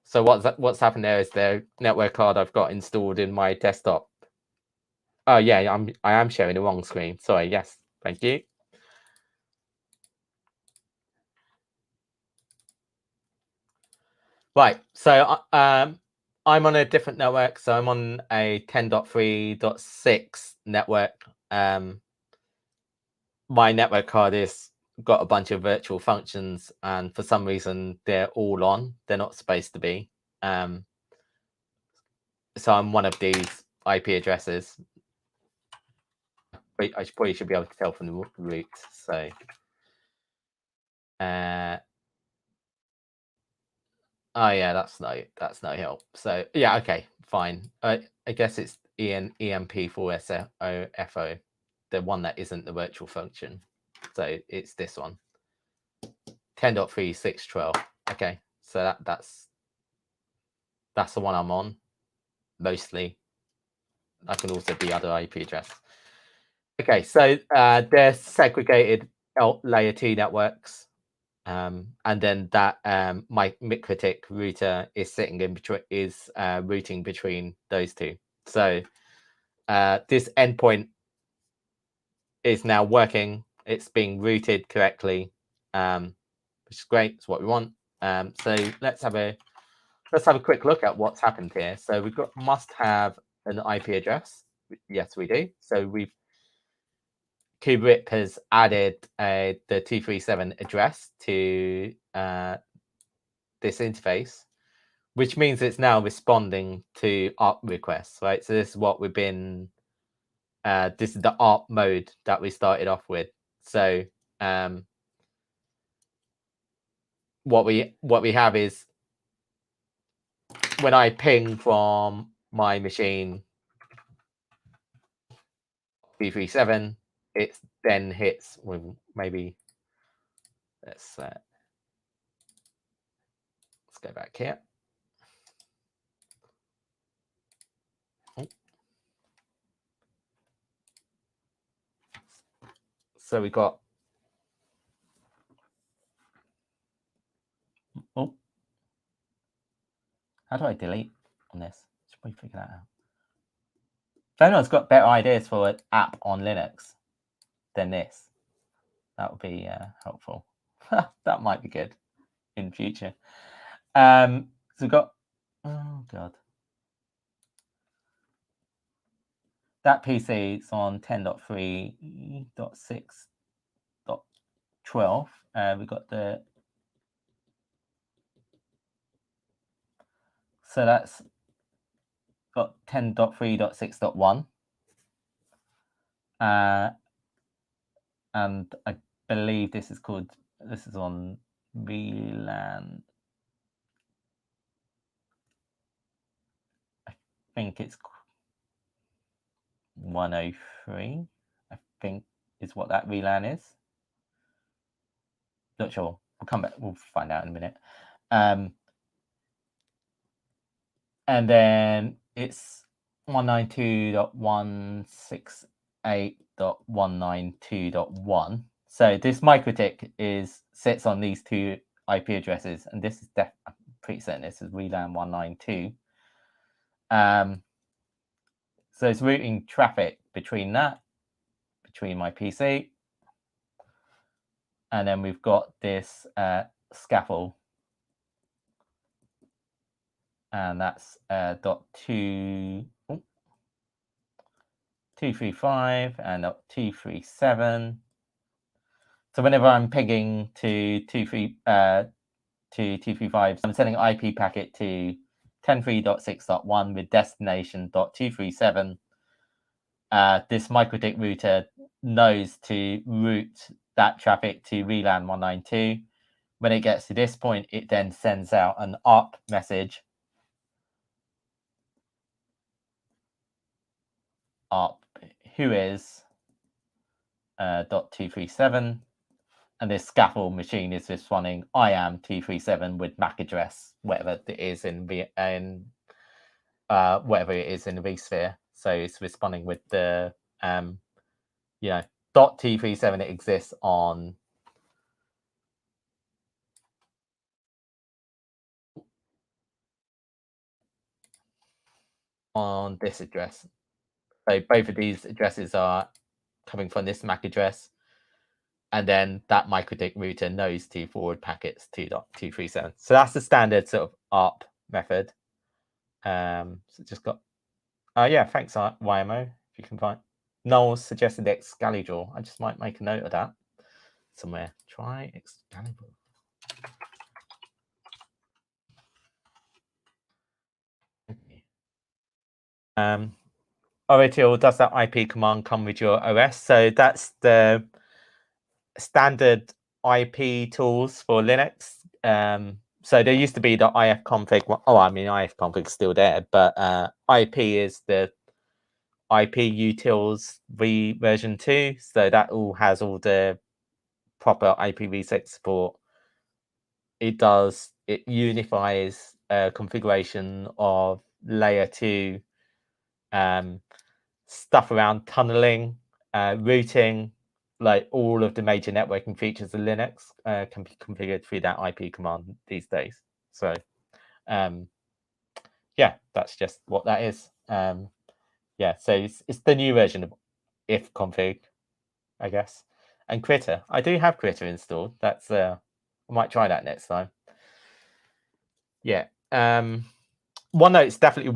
S1: So what's happened there is the network card I've got installed in my desktop. Oh yeah, I am sharing the wrong screen. Sorry. Yes, thank you. Right. So I'm on a different network. So I'm on a 10.3.6 network. My network card is got a bunch of virtual functions, and for some reason they're all on. They're not supposed to be. So I'm one of these IP addresses. I probably should be able to tell from the root. So oh yeah, that's no help. So yeah, okay, fine. I guess it's EMP4SOFO, the one that isn't the virtual function. So it's this one. 10.3.6.12. Okay, so that's the one I'm on mostly. That can also be other IP address. Okay, so they're segregated layer 2 networks. And then that my MikroTik router is sitting in between, routing between those two. So this endpoint is now working. It's being routed correctly, which is great. It's what we want. So let's have a quick look at what's happened here. So we've got must have an IP address. Yes, we do. So Kube-vip has added the 237 address to this interface, which means it's now responding to ARP requests, right? So this is what we've been, this is the ARP mode that we started off with. So what we have is when I ping from my machine 237, it then hits with maybe let's Let's go back here. So we got. Oh, how do I delete on this? Should we figure that out? If anyone's got better ideas for an app on Linux than this, that would be helpful. That might be good in future. So we've got, oh God. That PC is on 10.3.6.12. We've got the, so that's got 10.3.6.1. And I believe this is called, this is on VLAN. I think it's 103, I think is what that VLAN is. Not sure. We'll come back. We'll find out in a minute. And then it's 192.168.192.1. So this MikroTik sits on these two IP addresses, and this is I'm pretty certain this is VLAN 192. So it's routing traffic between my PC, and then we've got this scaffold, and that's .235 and .237. So whenever I'm pinging to 235, I'm sending an IP packet to 10.3.6.1 with destination .237. This MikroTik router knows to route that traffic to VLAN 192. When it gets to this point, it then sends out an ARP message. ARP who is .237, and this scaffold machine is responding I am 237 with MAC address, whatever it is in whatever it is in the vSphere. So it's responding with the .237 it exists on this address. So both of these addresses are coming from this MAC address, and then that MikroTik router knows to forward packets to .237. So that's the standard sort of ARP method. So just got, yeah, thanks YMO. If you can find, Noel suggested Excalibur. I just might make a note of that somewhere. Try Excalibur. OATL, does that IP command come with your OS? So that's the standard IP tools for Linux. So there used to be the ifconfig. Oh, I mean, ifconfig is still there, but IP is the IP utils version 2. So that all has all the proper IPv6 support. It unifies configuration of layer 2 stuff around tunneling, routing, like all of the major networking features of Linux can be configured through that IP command these days. So yeah, that's just what that is. Yeah, so it's the new version of ifconfig, I guess. And Critter, I do have Critter installed. That's I might try that next time. Yeah. OneNote's definitely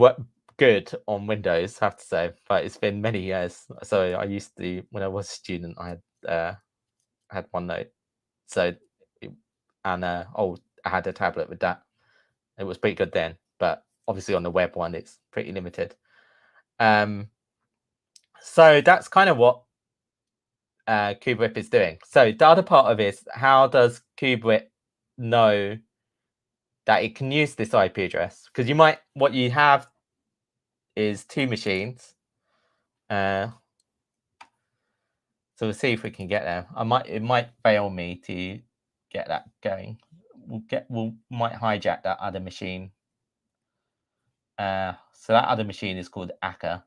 S1: good on Windows, I have to say, but it's been many years. So I used to, when I was a student, I had OneNote. So I had a tablet with that. It was pretty good then, but obviously on the web one, it's pretty limited. So that's kind of what Kube-vip is doing. So the other part of it is, how does Kube-vip know that it can use this IP address? Because what you have is two machines. So we'll see if we can get there. It might fail me to get that going. might hijack that other machine. So that other machine is called Akka.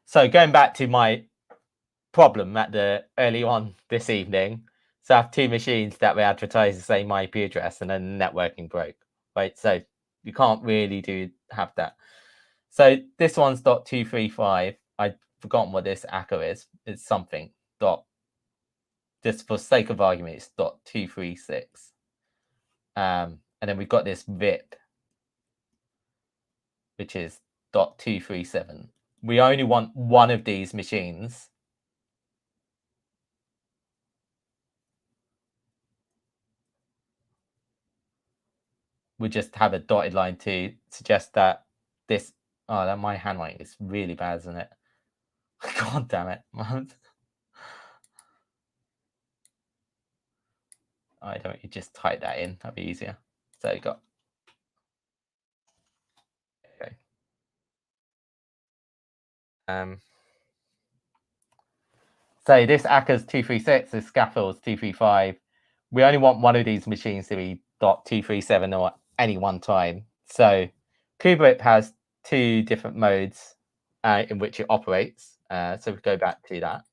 S1: So going back to my problem at the early on this evening, so I have two machines that we advertise the same IP address, and then networking broke, right? So you can't really have that. So this one's .235. I've forgotten what this Akka is. It's something just for sake of argument, it's .236. And then we've got this VIP, which is .237. We only want one of these machines. We just have a dotted line to suggest that this. Oh, that my handwriting is really bad, isn't it? God damn it! I don't. You just type that in. That'd be easier. So you got. Okay. So this Akka's 236, this scaffold's 235. We only want one of these machines to be .237 or any one time. So Kube-vip has two different modes in which it operates. So we go back to that.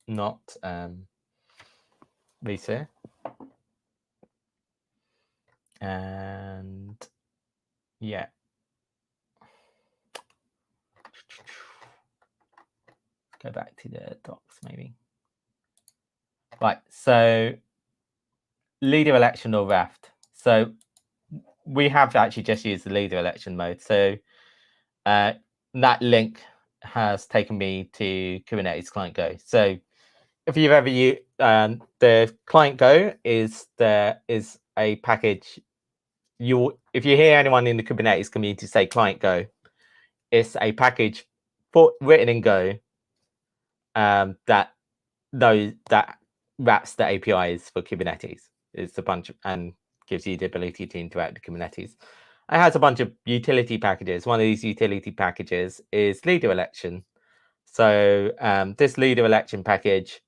S1: Not Lisa. And yeah. Go back to the docs maybe. Right, so leader election or raft. So we have actually just used the leader election mode. So that link has taken me to Kubernetes Client Go. So if you've ever used the Client Go is a package. If you hear anyone in the Kubernetes community say Client Go, it's a package written in Go that wraps the APIs for Kubernetes. It's a bunch and gives you the ability to interact with Kubernetes. It has a bunch of utility packages. One of these utility packages is leader election. So this leader election package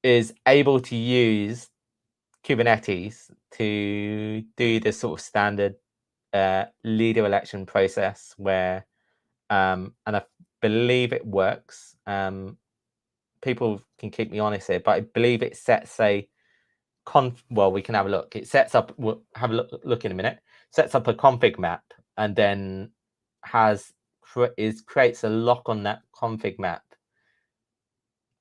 S1: is able to use Kubernetes to do the sort of standard leader election process where, and I believe it works. People can keep me honest here, but I believe it sets well, we can have a look. It sets up, we'll have a look in a minute, sets up a config map and then creates a lock on that config map.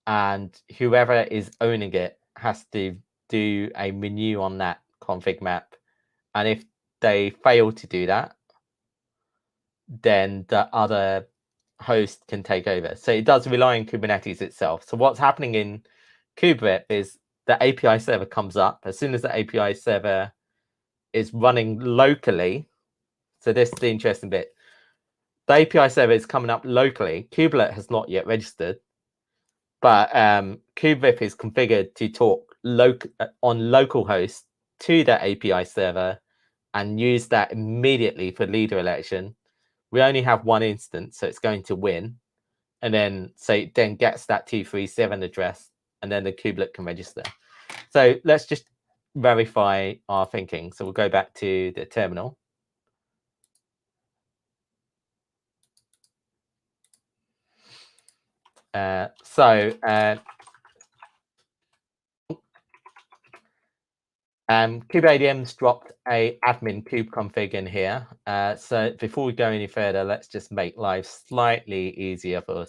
S1: And whoever is owning it has to do a renew on that config map. And if they fail to do that, then the other host can take over. So it does rely on Kubernetes itself. So what's happening in Kube-vip is the API server comes up. As soon as the API server is running locally, so this is the interesting bit. The API server is coming up locally. Kubelet has not yet registered, but Kube-vip is configured to talk on localhost to the API server and use that immediately for leader election. We only have one instance, so it's going to win. And then so it then gets that 237 address, and then the kubelet can register. So let's just verify our thinking. So we'll go back to the terminal. KubeADM's dropped a admin kubeconfig in here. So before we go any further, let's just make life slightly easier for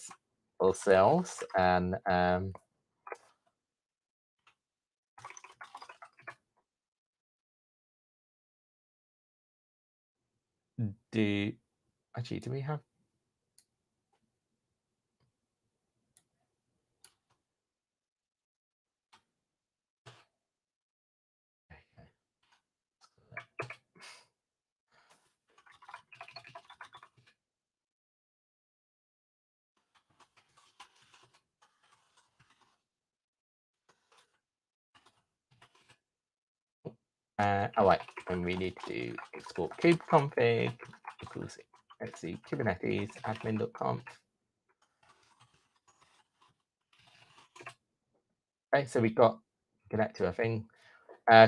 S1: ourselves. And do we have? Oh wait, and we need to export kubeconfig equals let's see Kubernetes admin.conf. Okay, so we've got connect to a thing.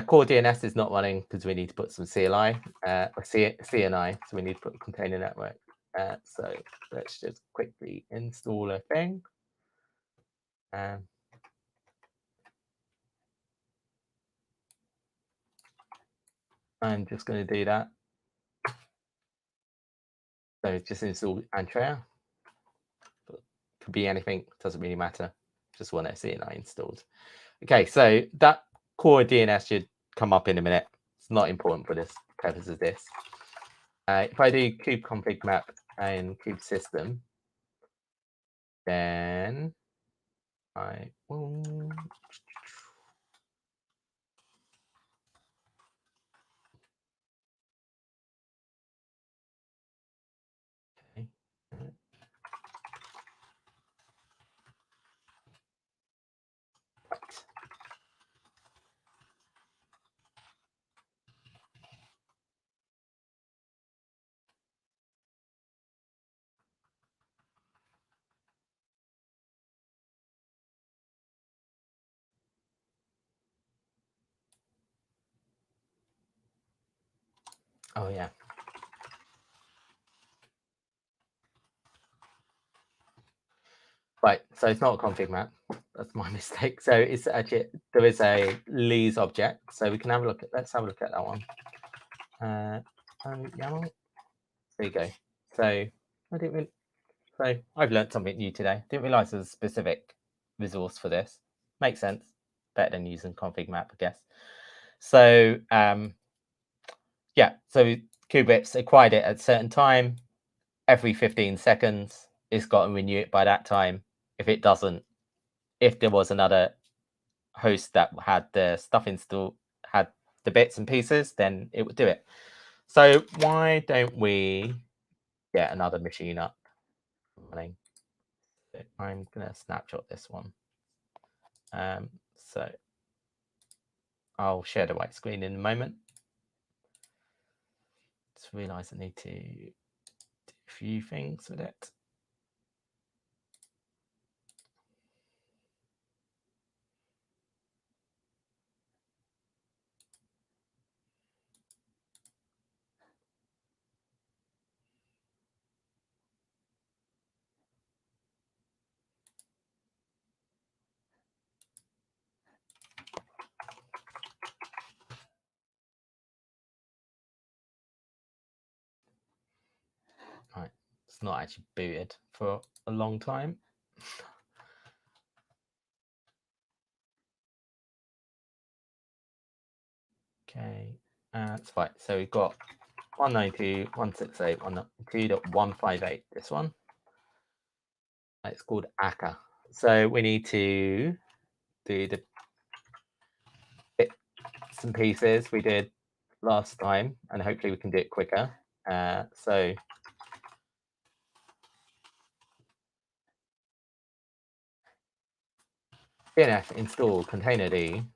S1: Core DNS is not running because we need to put some CLI or CNI, so we need to put container network. So let's just quickly install a thing. I'm just going to do that. So just install Antrea. Could be anything, doesn't really matter. Just want CNI installed. Okay, so that core DNS should come up in a minute. It's not important for this purpose of this. If I do kube config map and kube system, then I will. Okay. Right. Oh yeah. Right, so it's not a config map. That's my mistake. So it's actually, there is a lease object. So we can have a look at, let's have a look at that one. YAML. There you go. So I didn't really, so I've learned something new today. Didn't realize there's a specific resource for this. Makes sense. Better than using config map, I guess. So yeah, so Kube-vip's acquired it at a certain time. Every 15 seconds, it's got to renew it by that time. If it doesn't, if there was another host that had the stuff installed, had the bits and pieces, then it would do it. So why don't we get another machine up running? I'm going to snapshot this one. So I'll share the white screen in a moment. Just realize I need to do a few things with it. Right, it's not actually booted for a long time. Okay, that's right. So we've got 192.168.192.158. This one. It's called ACA. So we need to do the bits and pieces we did last time, and hopefully we can do it quicker. So DNF install containerd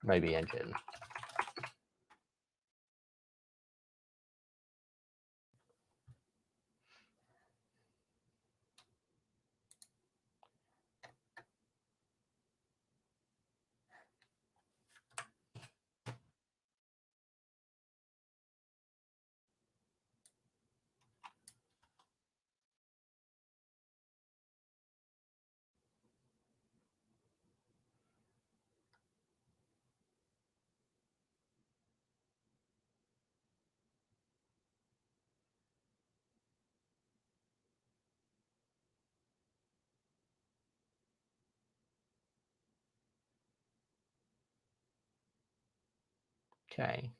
S1: Moby engine. Okay.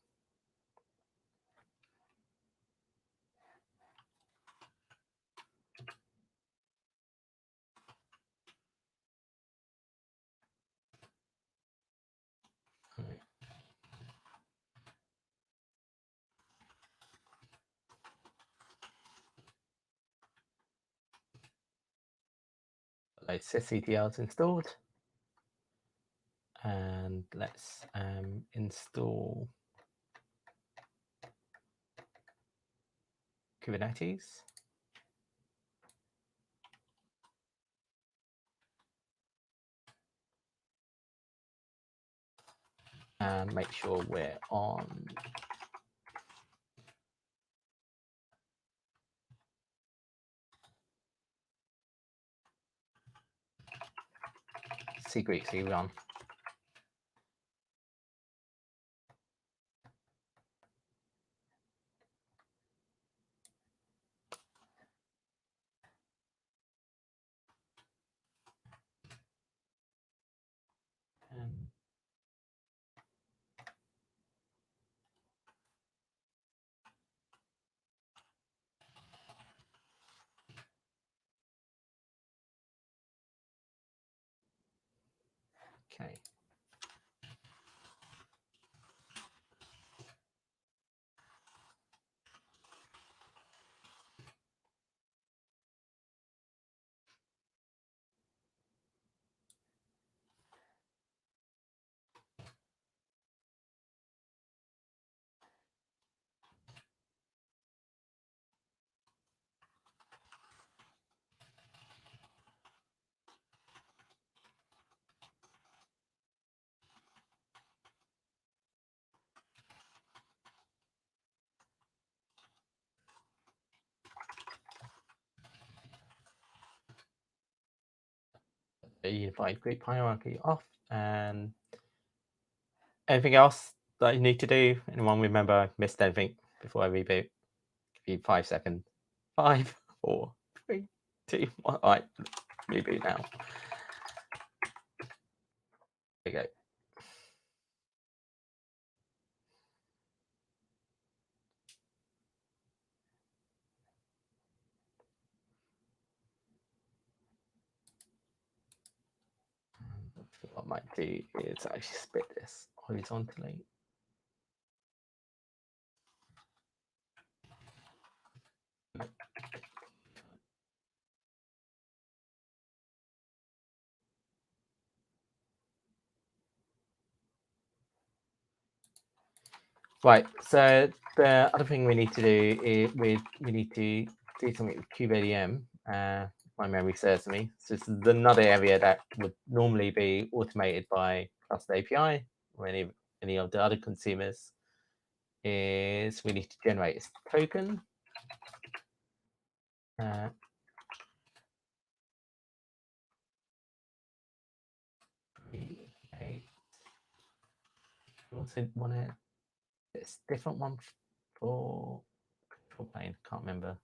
S1: Those sysctls installed, and let's install Kubernetes. and make sure we're on. Secret C1. Okay. The unified group hierarchy off, and anything else that you need to do? Anyone remember I missed anything before I reboot? Give you 5 seconds. 5, 4, 3, 2, 1. All right, reboot now. There you go. What I might do is actually split this horizontally. Right, so the other thing we need to do is we need to do something with Kube-vip. My memory serves me. So this is another area that would normally be automated by Cluster API or any of the other consumers. Is we need to generate a token. Also want to this different one for control plane. Can't remember.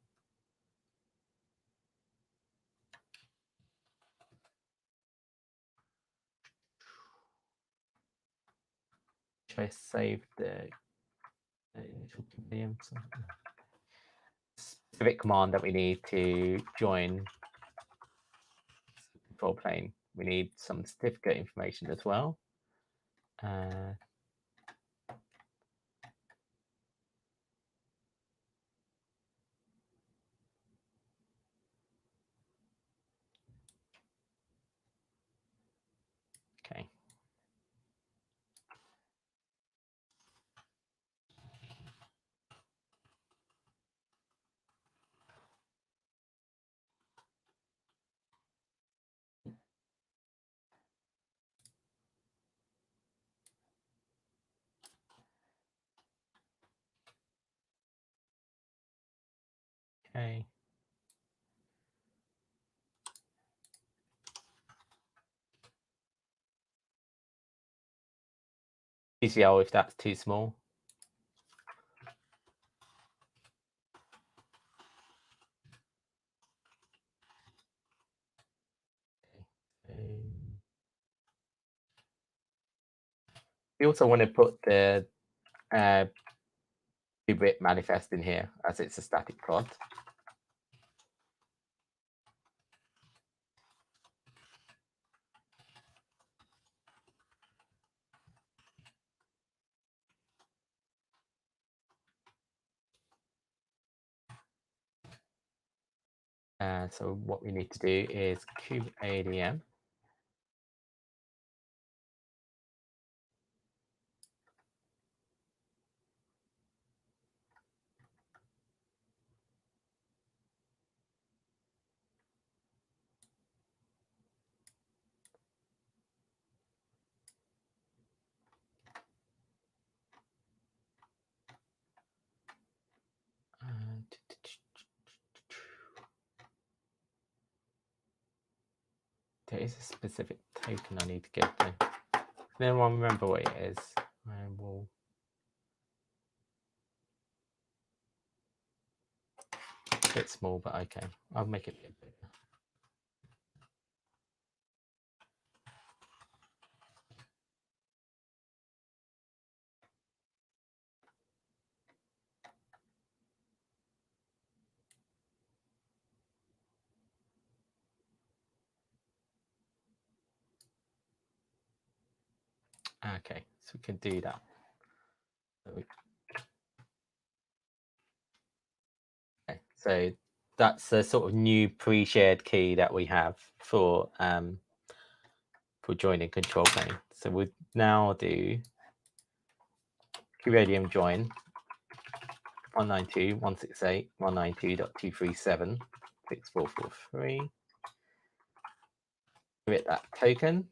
S1: Should I save the initial specific command that we need to join control plane? We need some certificate information as well. Okay. Okay. TCL if that's too small. We also want to put the Kube-vip manifest in here as it's a static prod. So what we need to do is Kube-adm. There is a specific token I need to get though. If anyone remember what it is, I will. A bit small, but okay. I'll make it a bit bigger. Okay, so we can do that. Okay, so that's a sort of new pre-shared key that we have for joining control plane. So we'll now do Kubevip join 192.168.192.237.6443. Give it that token.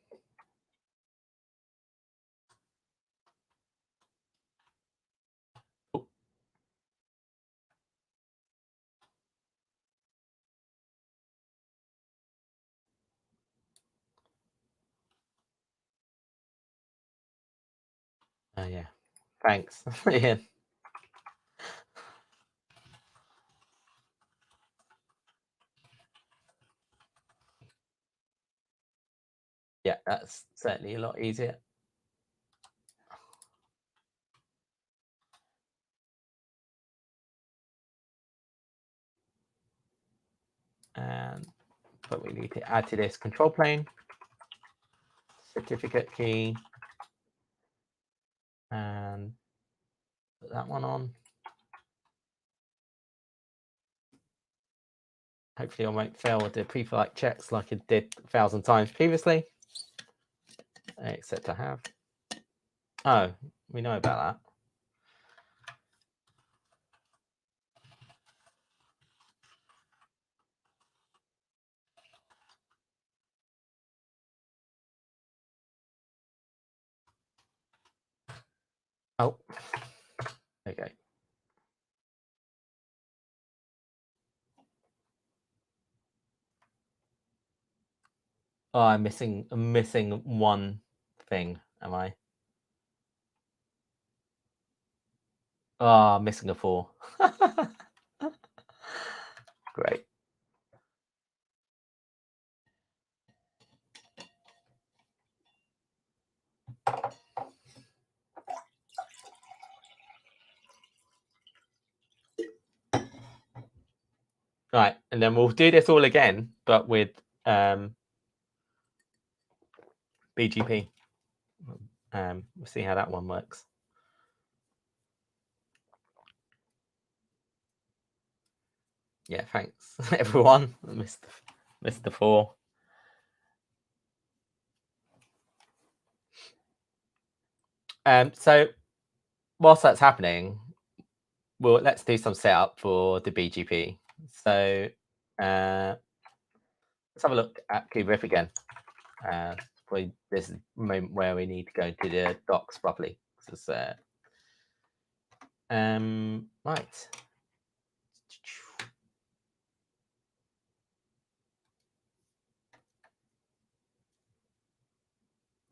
S1: Oh. Yeah, thanks, Ian. Yeah, that's certainly a lot easier. But we need to add to this control plane certificate key and put that one on. Hopefully I won't fail with the pre-flight checks like it did 1,000 times previously. Except I have. Oh, we know about that. Oh, okay. Oh, I'm missing one thing, am I? Oh, I'm missing a 4. Great. Right, and then we'll do this all again, but with BGP. We'll see how that one works. Yeah, thanks everyone. I missed the 4. So whilst that's happening, well, let's do some setup for the BGP. So let's have a look at Kube-vip again. This is the moment where we need to go to the docs properly. Right.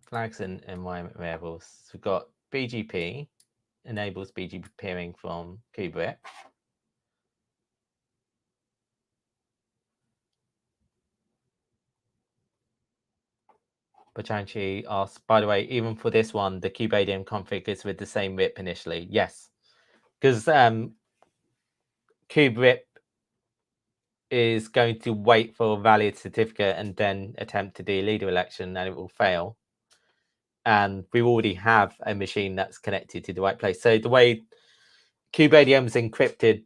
S1: Flags and environment variables. So we've got BGP, enables BGP peering from Kube-vip. Bachanchi asks, by the way, even for this one, the Kube-vip config is with the same VIP initially. Yes, because Kube-vip is going to wait for a valid certificate and then attempt to do a leader election, and it will fail. And we already have a machine that's connected to the right place. So the way Kube-vip's encrypted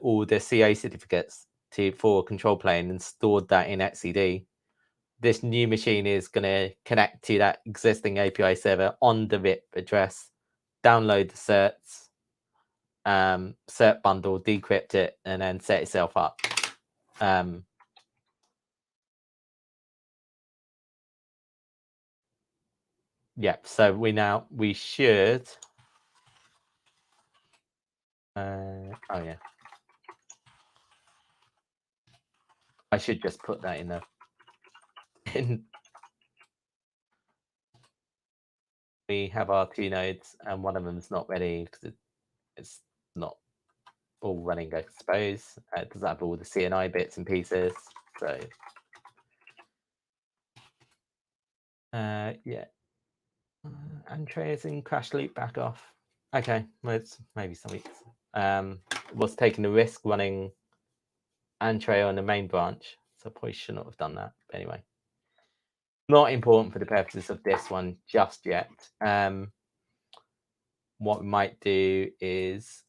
S1: all the CA certificates for control plane and stored that in etcd, this new machine is going to connect to that existing API server on the VIP address, download the certs, cert bundle, decrypt it, and then set itself up. Yeah, so we should. Oh yeah, I should just put that in we have our 2 nodes and one of them is not ready because it's not all running, I suppose. It doesn't have all the CNI bits and pieces. So, yeah. Entree is in crash loop, back off. Okay, well, it's maybe something. Was taking the risk running Entree on the main branch, so I probably should not have done that. But anyway, not important for the purposes of this one just yet. What we might do is,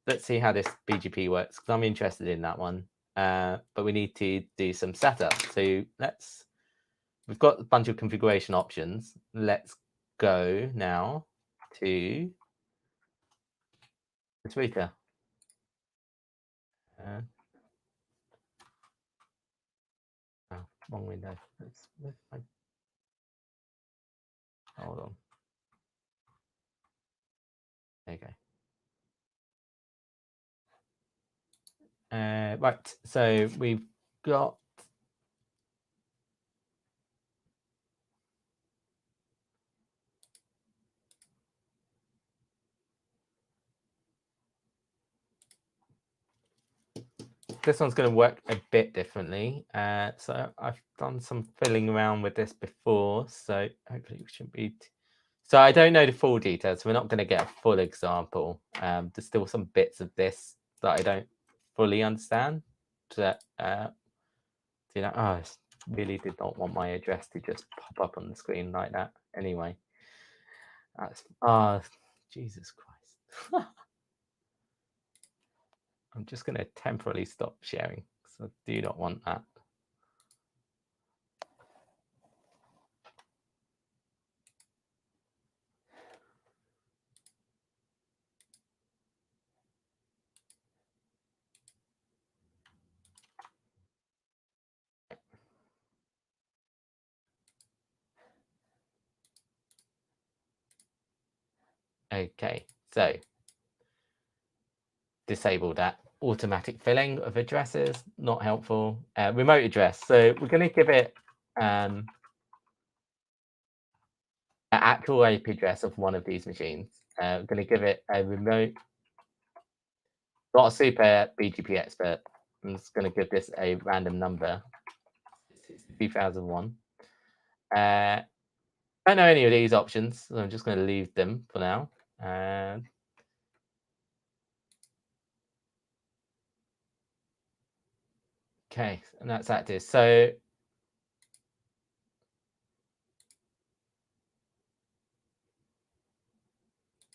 S1: let's see how this BGP works, because I'm interested in that one. But we need to do some setup. So we've got a bunch of configuration options. Let's go now to this router. Oh, wrong window. Hold on. There you go. Right, so we've got this one's going to work a bit differently. So I've done some filling around with this before, so hopefully we shouldn't be. So I don't know the full details. So we're not going to get a full example. There's still some bits of this that I don't fully understand. That you know, I really did not want my address to just pop up on the screen like that. Anyway, that's Jesus Christ. I'm just going to temporarily stop sharing because I do not want that. Okay, so disable that automatic filling of addresses, not helpful. Remote address, so we're going to give it an actual IP address of one of these machines. We're going to give it a remote, not a super BGP expert. I'm just going to give this a random number, 2001. I don't know any of these options, so I'm just going to leave them for now. Okay, and that's active. So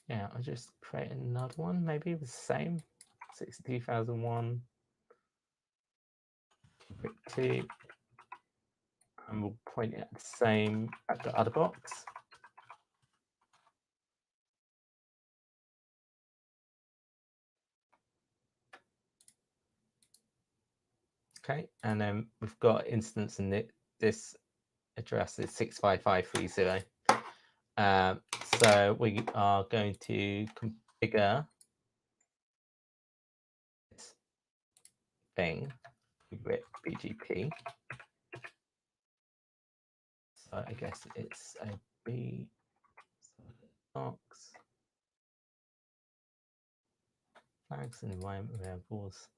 S1: yeah, I'll just create another one, maybe the same. 62,001. Quick 2. And we'll point it at the same at the other box. Okay, and then we've got instance in this address is 65530. So we are going to configure this thing, Kube-vip BGP. So I guess it's a B box. Flags and environment variables.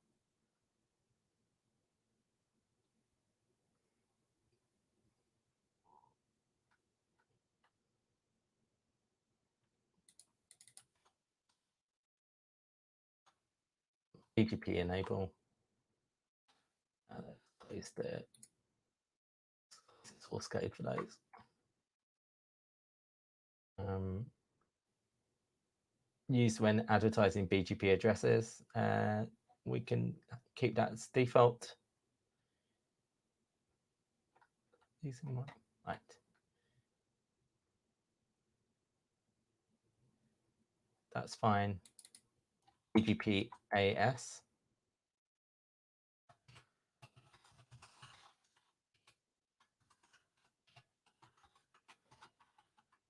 S1: BGP enable. Place the source code for those. Used when advertising BGP addresses. We can keep that as default. Using one, right. That's fine. BGP AS.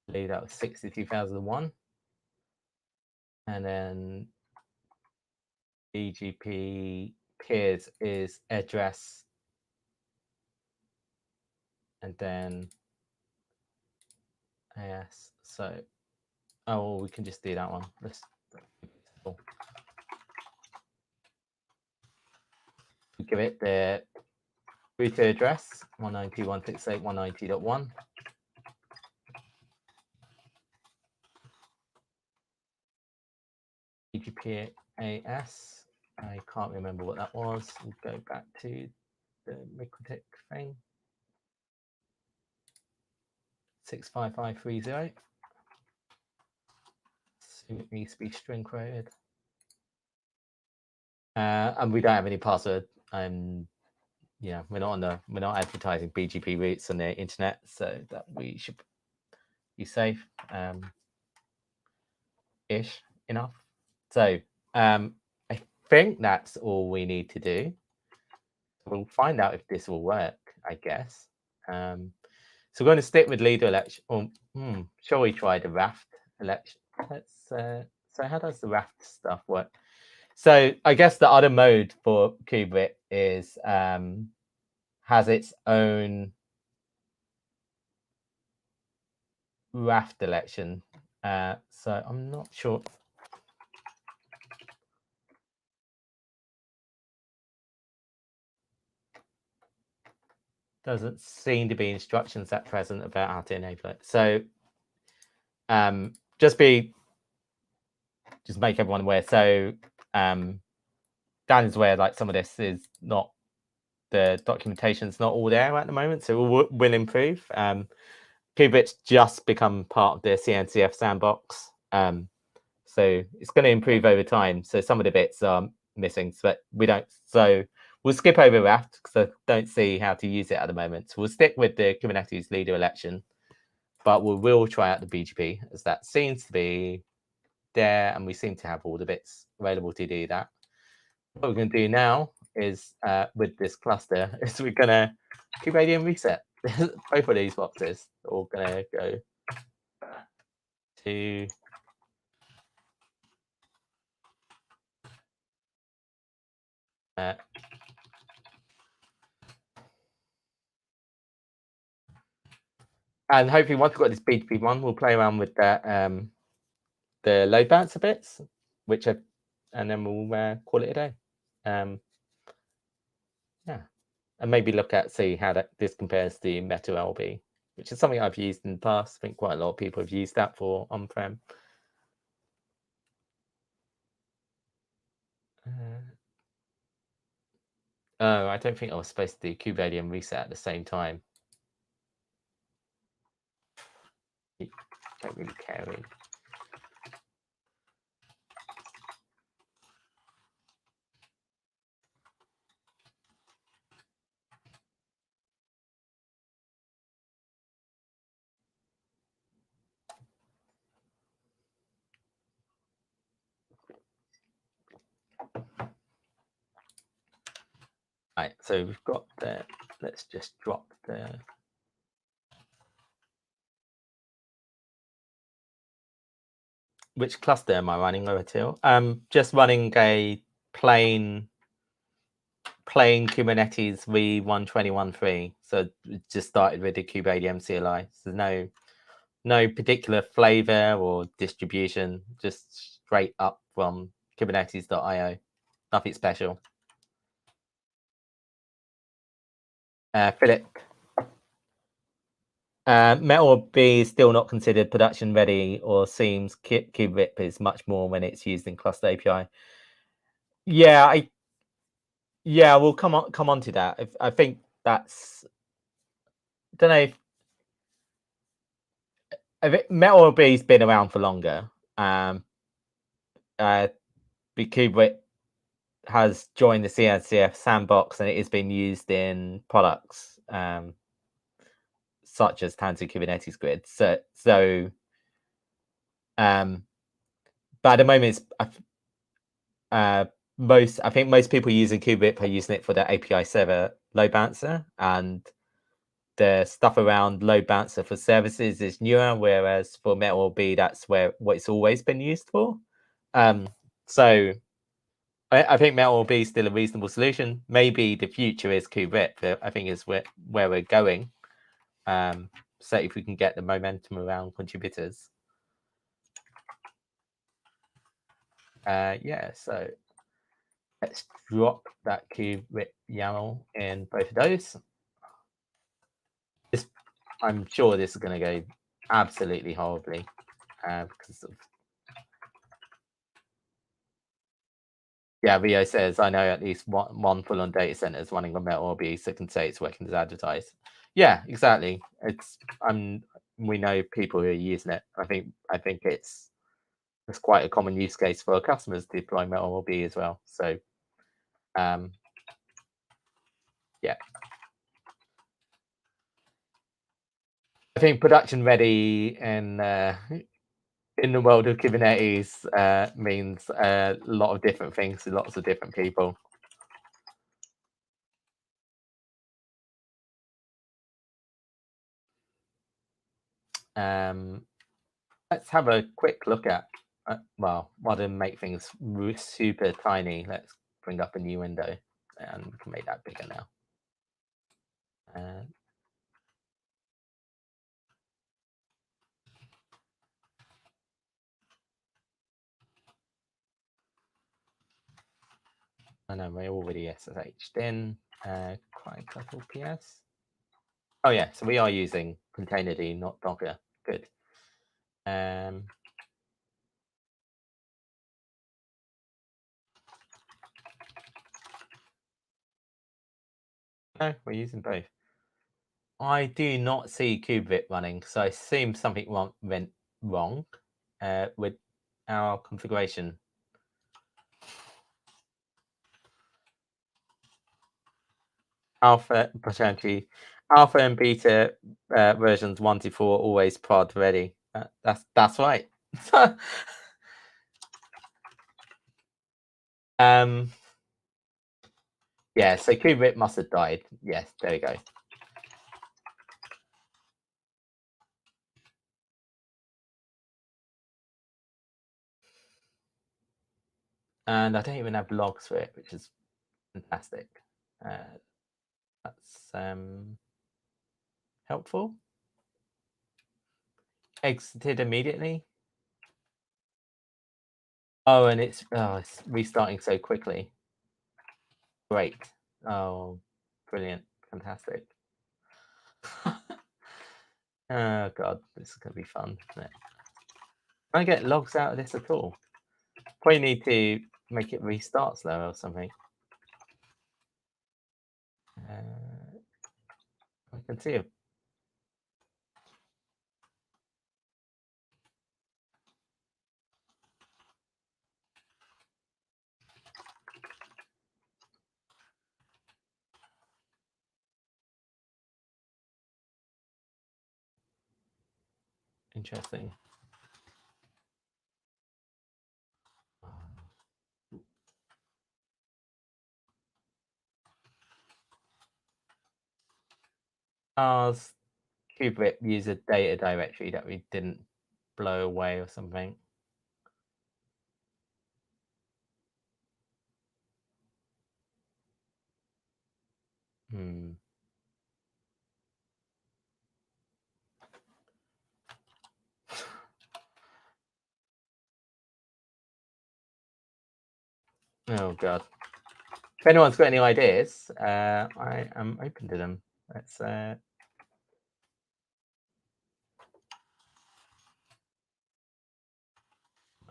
S1: I believe that was 62,001. And then BGP peers is address. And then AS So, oh, we can just do that one. Let's give it the router address 192.168.190.1. BGP-AS. I can't remember what that was. We'll go back to the MikroTik thing. 65530. So it needs to be string quoted. And we don't have any password. Yeah, we're not advertising BGP routes on the internet, so that we should be safe. Ish enough. So I think that's all we need to do. We'll find out if this will work, I guess. So we're going to stick with leader election. Or, shall we try the Raft election? So how does the Raft stuff work? So I guess the other mode for Kube-vip is has its own Raft election. So I'm not sure. Doesn't seem to be instructions at present about how to enable it. So just make everyone aware. So Dan is aware, like, some of this is not, the documentation's not all there at the moment, so we'll improve. Kube-vip's just become part of the CNCF sandbox, so it's going to improve over time. So some of the bits are missing, but we don't. So we'll skip over Raft because I don't see how to use it at the moment. So we'll stick with the Kubernetes leader election, but we will try out the BGP, as that seems to be there, and we seem to have all the bits available to do that. What we're going to do now is, with this cluster, is we're going to Kubernetes reset both of these boxes. We're going to go to and hopefully once we've got this BGP one, we'll play around with that, the load balancer bits, and then we'll call it a day. Yeah, and maybe see how this compares to Meta LB, which is something I've used in the past. I think quite a lot of people have used that for on-prem. Oh, I don't think I was supposed to do Kubernetes reset at the same time. I don't really care. Right, so we've got the, let's just drop the, which cluster am I running over to? Just running a plain Kubernetes v121.3. So we just started with the Kube-vip CLI. So no particular flavor or distribution, just straight up from kubernetes.io. Nothing special. Philip, MetalB is still not considered production ready, or seems Kube-vip is much more when it's used in cluster API. Yeah, we'll come on to that. I think that's, I don't know if MetalB's been around for longer. Kube-vip has joined the CNCF sandbox, and it has been used in products such as Tanzu Kubernetes Grid. So but at the moment, I think most people using Kube-vip are using it for the API server load balancer, and the stuff around load balancer for services is newer, whereas for MetalB, that's what it's always been used for. So I think MetalB is still a reasonable solution. Maybe the future is Kube-vip. I think is where we're going. So if we can get the momentum around contributors. Yeah, so let's drop that Kube-vip YAML in both of those. I'm sure this is going to go absolutely horribly because of. Yeah, Rio says, I know at least one full-on data center is running on MetalRB, so can say it's working as advertised. Yeah, exactly. We know people who are using it. I think it's quite a common use case for customers to deploy MetalRB as well. So, yeah. I think production ready and in the world of Kubernetes means a lot of different things to lots of different people. Let's have a quick look at, well, rather than make things super tiny, let's bring up a new window and we can make that bigger now. I know we're already SSH'd in, quite a couple PS. Oh yeah, so we are using Containerd, not Docker. Good. No, we're using both. I do not see Kube-vip running, so I assume something went wrong with our configuration. Alpha, potentially, alpha and beta versions 1 to 4 always prod ready. That's right. Yeah, so Kube-vip must have died. Yes, there we go. And I don't even have logs for it, which is fantastic. That's helpful. Exited immediately. Oh, and it's restarting so quickly. Great. Oh, brilliant. Fantastic. Oh, God, this is going to be fun, isn't it? Can I get logs out of this at all? Probably need to make it restart slow or something. I can see it. Interesting. Ours Kube-vip use a data directory that we didn't blow away or something. Oh, God. If anyone's got any ideas, I am open to them. Let's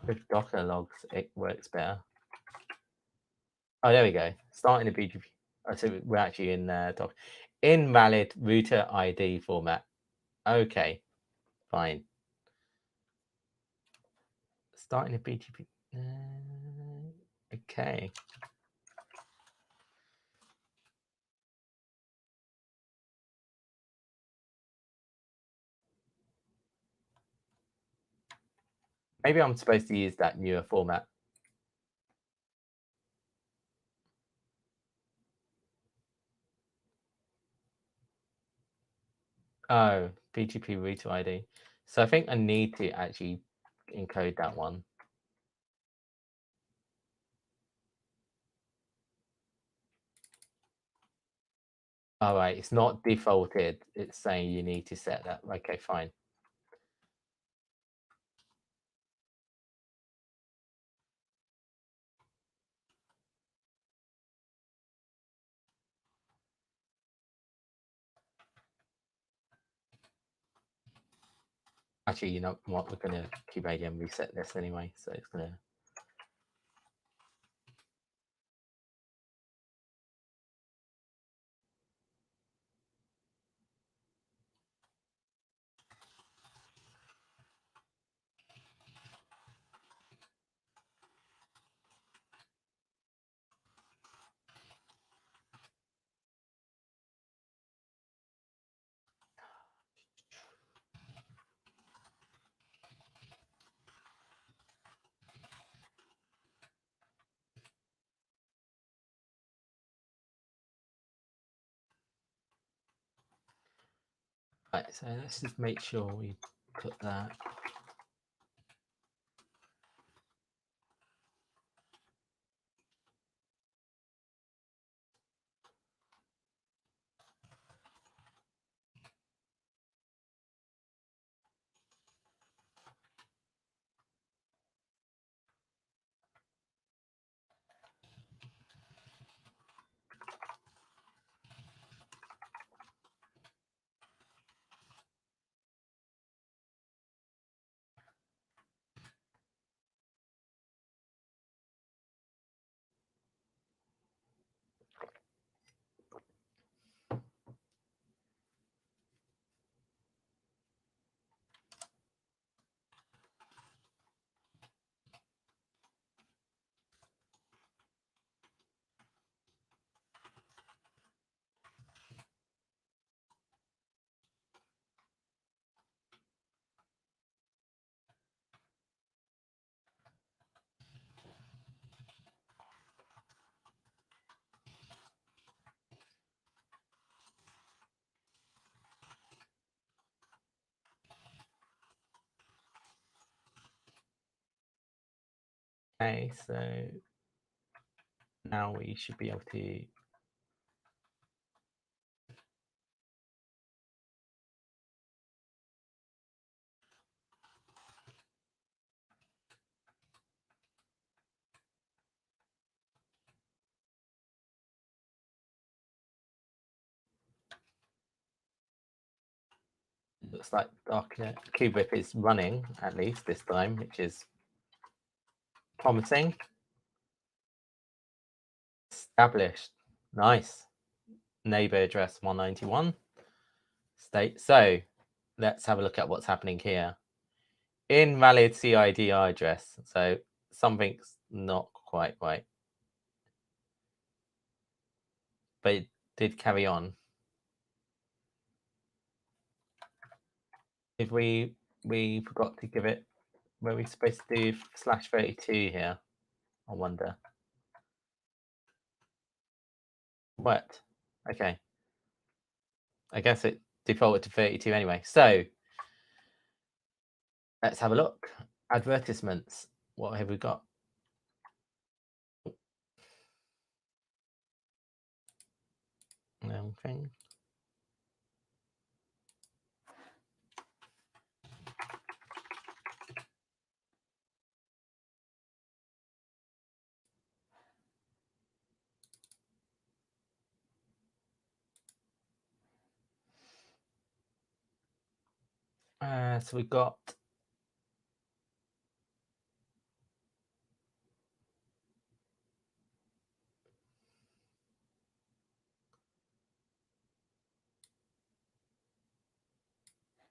S1: with Docker logs, it works better. Oh, there we go. Starting the BGP. Oh, so we're actually in Docker. Invalid router ID format. Okay, fine. Starting a BGP. Okay. Maybe I'm supposed to use that newer format. Oh, BGP router ID. So I think I need to actually encode that one. All right, it's not defaulted. It's saying you need to set that. Okay, fine. Actually, you know what? We're going to Kube-vip reset this anyway, so it's going to. Right, so let's just make sure we put that. Okay, so now we should be able to. Looks like Docker Kube-vip is running at least this time, which is promising. Established. Nice. Neighbor address 191. State. So let's have a look at what's happening here. Invalid CIDR address. So something's not quite right. But it did carry on. If we forgot to give it, were we supposed to do /32 here? I wonder. What? Okay. I guess it defaulted to 32 anyway. So let's have a look. Advertisements. What have we got? Okay. So we got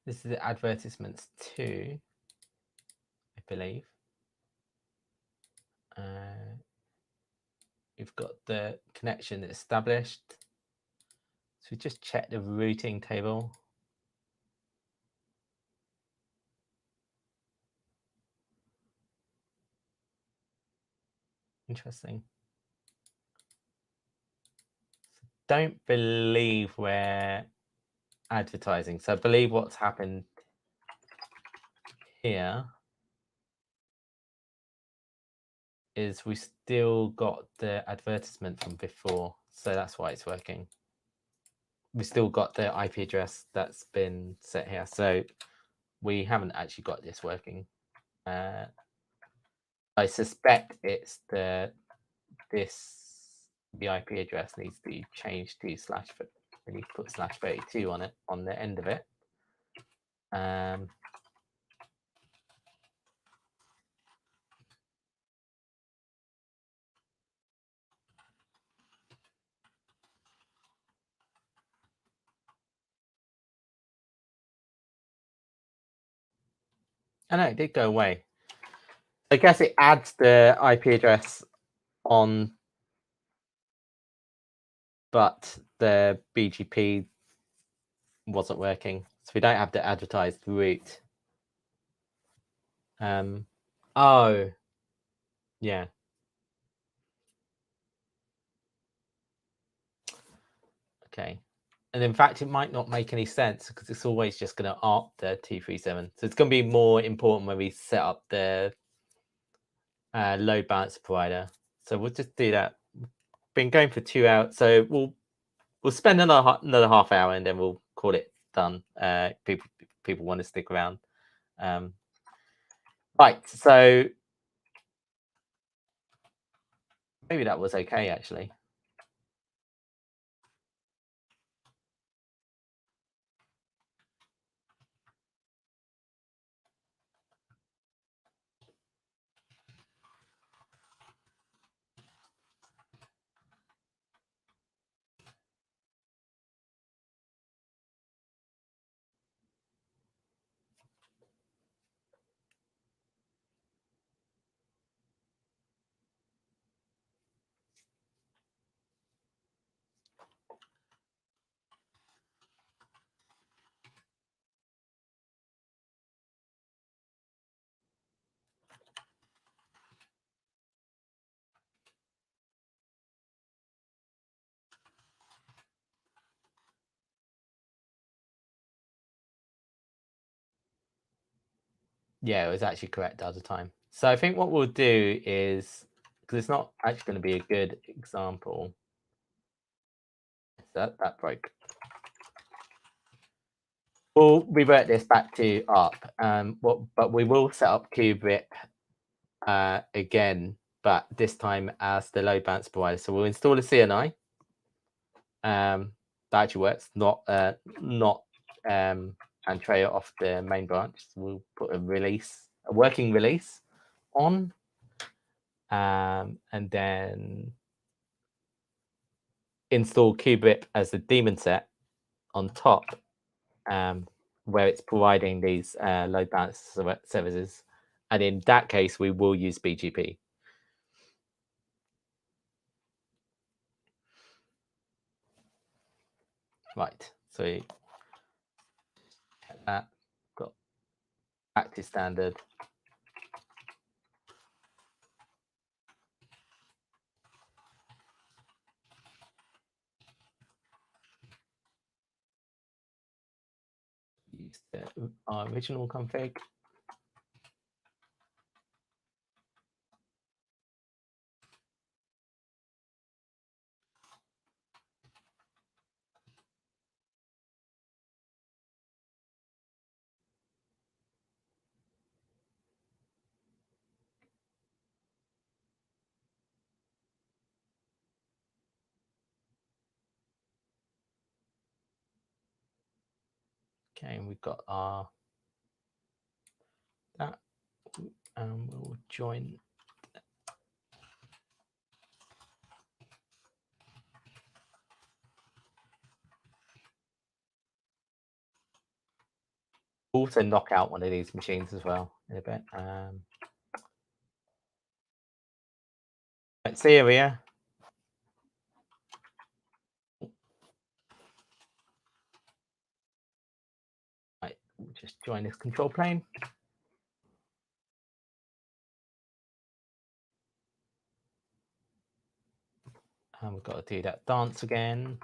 S1: this is the advertisements 2, I believe. We've got the connection established. So we just check the routing table. Interesting. So don't believe we're advertising. So I believe what's happened here is we still got the advertisement from before. So that's why it's working. We still got the IP address that's been set here. So we haven't actually got this working. I suspect it's the IP address needs to be changed to we need to put /32 on it on the end of it. I know it did go away. I guess it adds the IP address on, but the BGP wasn't working, so we don't have the advertised route. Oh, yeah. Okay. And in fact, it might not make any sense because it's always just going to opt the 237. So it's going to be more important when we set up the load balancer provider. So we'll just do that. Been going for 2 hours, so we'll spend another half hour and then we'll call it done. People want to stick around. Right. So maybe that was okay actually. Yeah, it was actually correct the other time. So I think what we'll do is, because it's not actually going to be a good example. That broke. We'll revert this back to up. But we will set up Kube-vip again, but this time as the load balance provider. So we'll install a CNI. That actually works. Not Antrea off the main branch. So we'll put a working release on, and then install Kube-vip as the daemon set on top, where it's providing these load balance services. And in that case, we will use BGP. Right. So that got back to standard. Use our original config. Okay, and we've got our that, and we'll join. Also knock out one of these machines as well in a bit. Let's see here. Right, we'll just join this control plane. And we've got to do that dance again.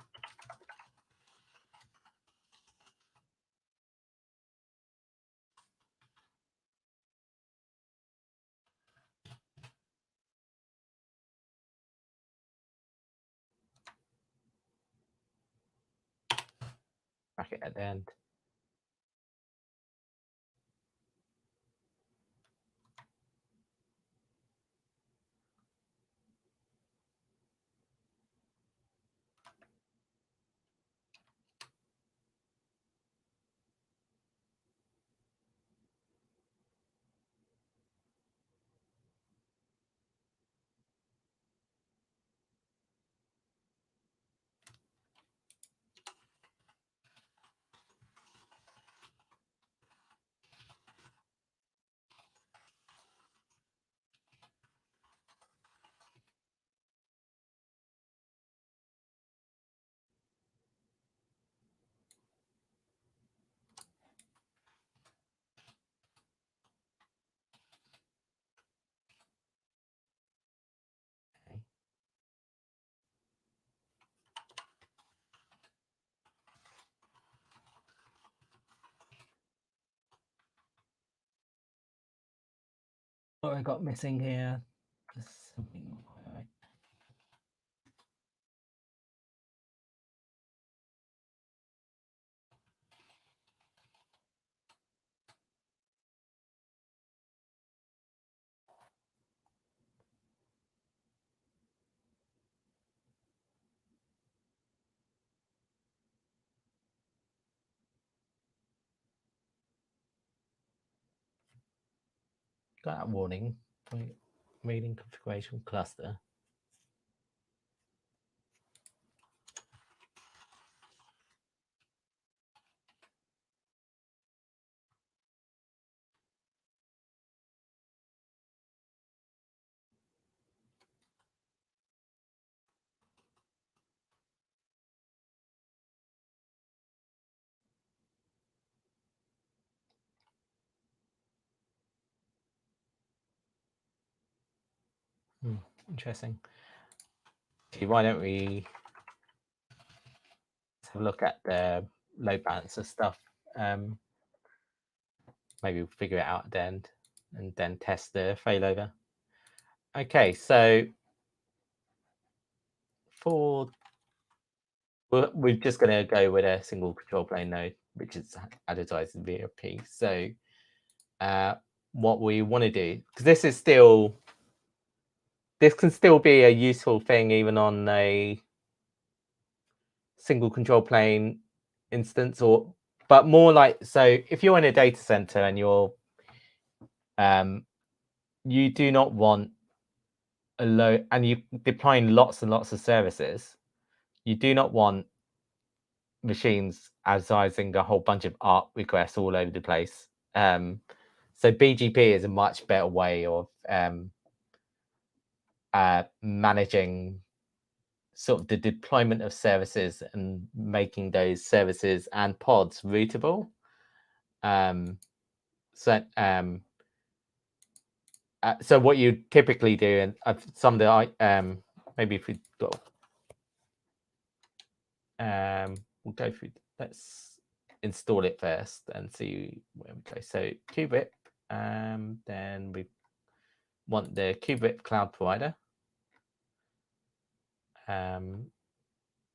S1: Bracket at the end. What I got missing here? There's something. Got that warning. Reading configuration cluster. Interesting. Okay, why don't we have a look at the load balancer stuff? Maybe we'll figure it out at the end and then test the failover. Okay, so we're just going to go with a single control plane node, which is advertised via P. So what we want to do, because this can still be a useful thing even on a single control plane instance, but more like, so if you're in a data center and you do not want a load, and you're deploying lots and lots of services, you do not want machines advertising a whole bunch of ARP requests all over the place. So BGP is a much better way of managing sort of the deployment of services and making those services and pods routable. So what you typically do, and some of the maybe if we go, we'll go through. Let's install it first and see where we go. So Kube-vip, then we want the Kube-vip cloud provider.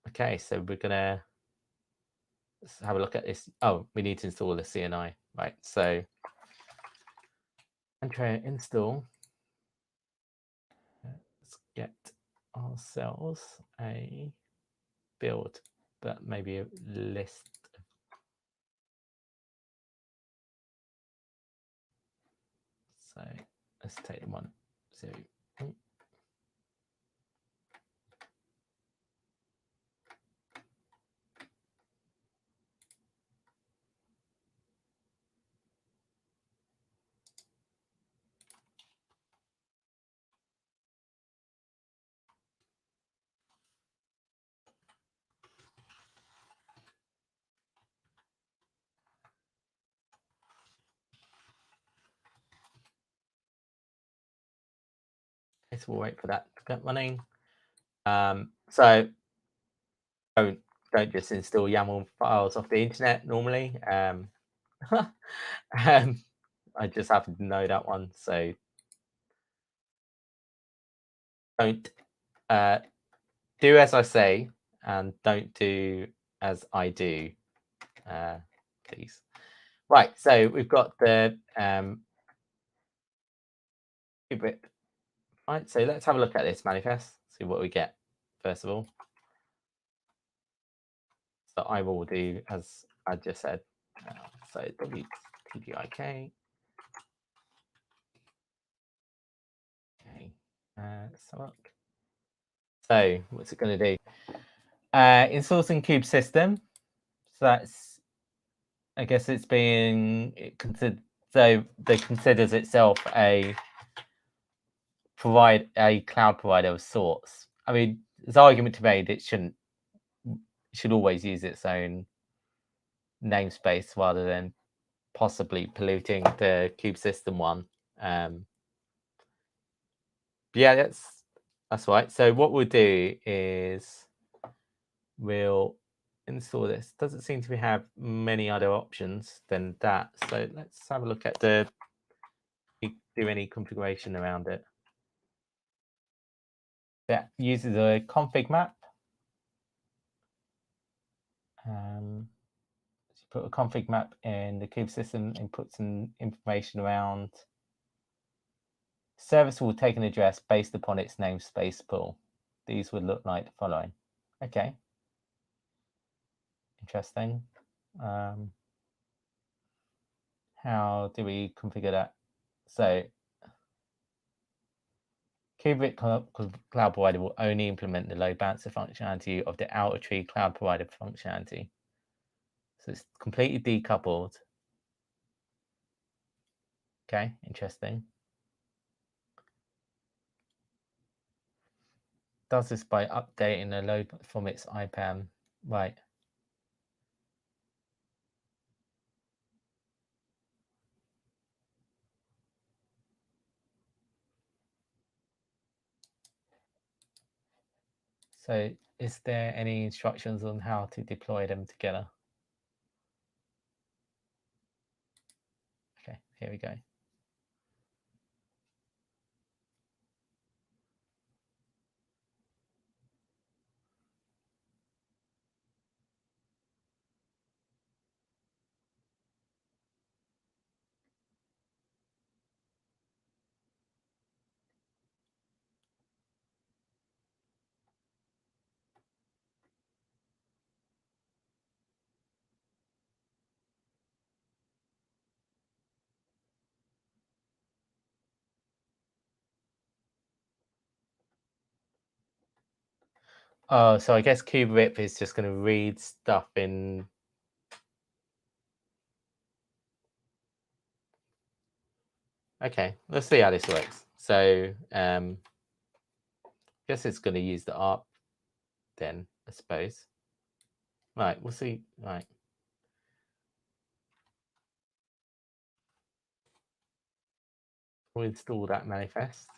S1: Okay, so we're gonna let's have a look at this. Oh, we need to install the CNI, right? So enter install. Let's get ourselves a build, but maybe a list. So let's take the one. So we'll wait for that to get running. So don't just install YAML files off the internet normally. I just happen to know that one, so don't do as I say and don't do as I do, please. Right, so we've got the Kube-vip. Right, so let's have a look at this manifest, see what we get first of all. So I will do as I just said. So TGI. Okay, let's have a look. So what's it going to do? Insourcing kube system. So that's, I guess it's being considered. So they considers itself a cloud provider of sorts. I mean, there's argument to be made it should always use its own namespace rather than possibly polluting the kube system one. Yeah, that's right. So what we'll do is we'll install this. Doesn't seem to have many other options than that. So let's have a look at the do any configuration around it. That uses a config map. So put a config map in the Kube system and put some information around. Service will take an address based upon its namespace pool. These would look like the following. Okay. Interesting. How do we configure that? So Kube-vip Cloud Provider will only implement the load balancer functionality of the outer tree cloud provider functionality. So it's completely decoupled. Okay, interesting. Does this by updating the load from its IPAM. Right. So is there any instructions on how to deploy them together? Okay, here we go. Oh, so I guess Kube-vip is just going to read stuff in. Okay, let's see how this works. So I guess it's going to use the ARP then, I suppose. Right, we'll see. Right. We'll install that manifest.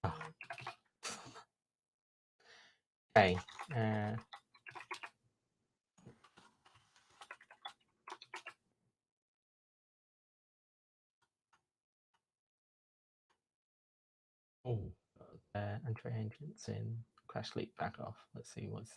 S1: Oh. Okay. Entry agents in crash leak back off. Let's see what's.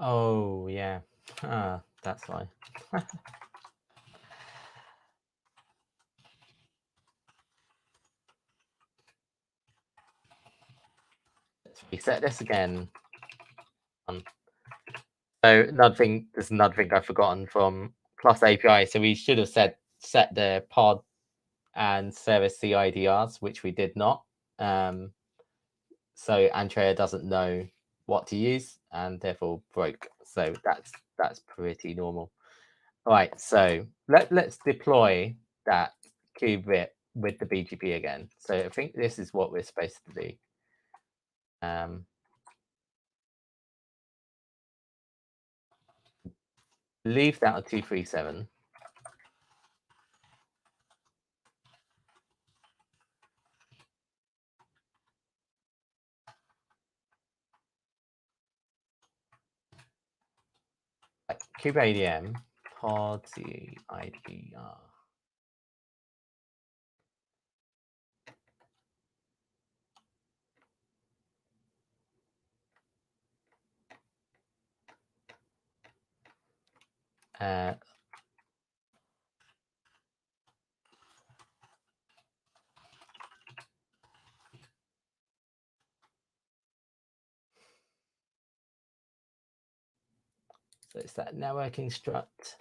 S1: Oh yeah, that's why. Let's reset this again. So there's another thing I've forgotten from Plus API. So we should have set the pod and service CIDRs, which we did not. So Andrea doesn't know what to use and therefore broke. So that's pretty normal. All right, so let's deploy that Kube-vip with the BGP again. So I think this is what we're supposed to do. Leave that at 237. Like kubeadm pod CIDR. So it's that networking struct.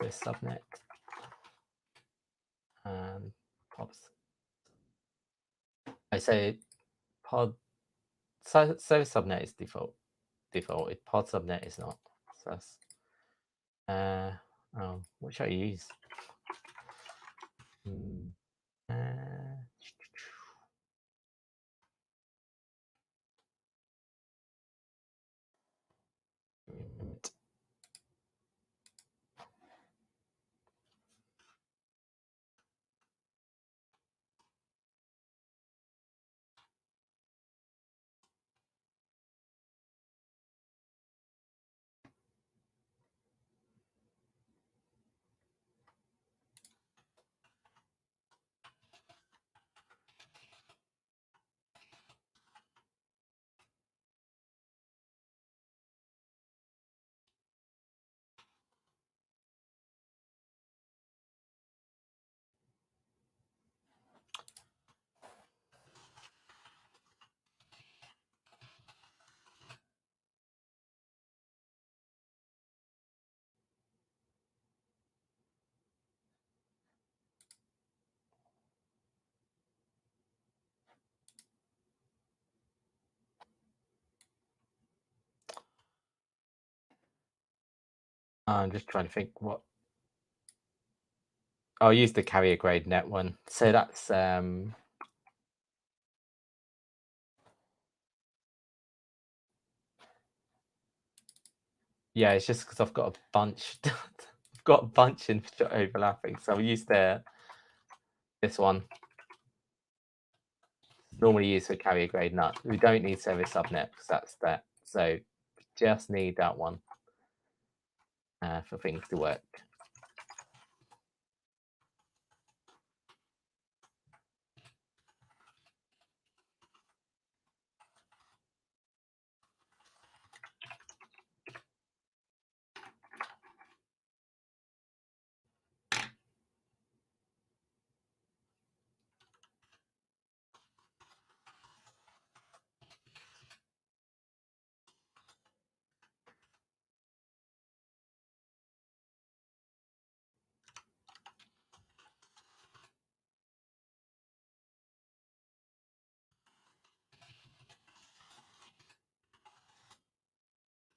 S1: this subnet and pods. I say pod service subnet is default. Pod subnet is not. So that's what should I use? I'm just trying to think what. I'll use the carrier grade net one. So that's yeah, it's just because I've got a bunch. I've got a bunch in overlapping, so I'll use this one. Normally used for carrier grade nut. We don't need service subnet because that's that. So just need that one for things to work.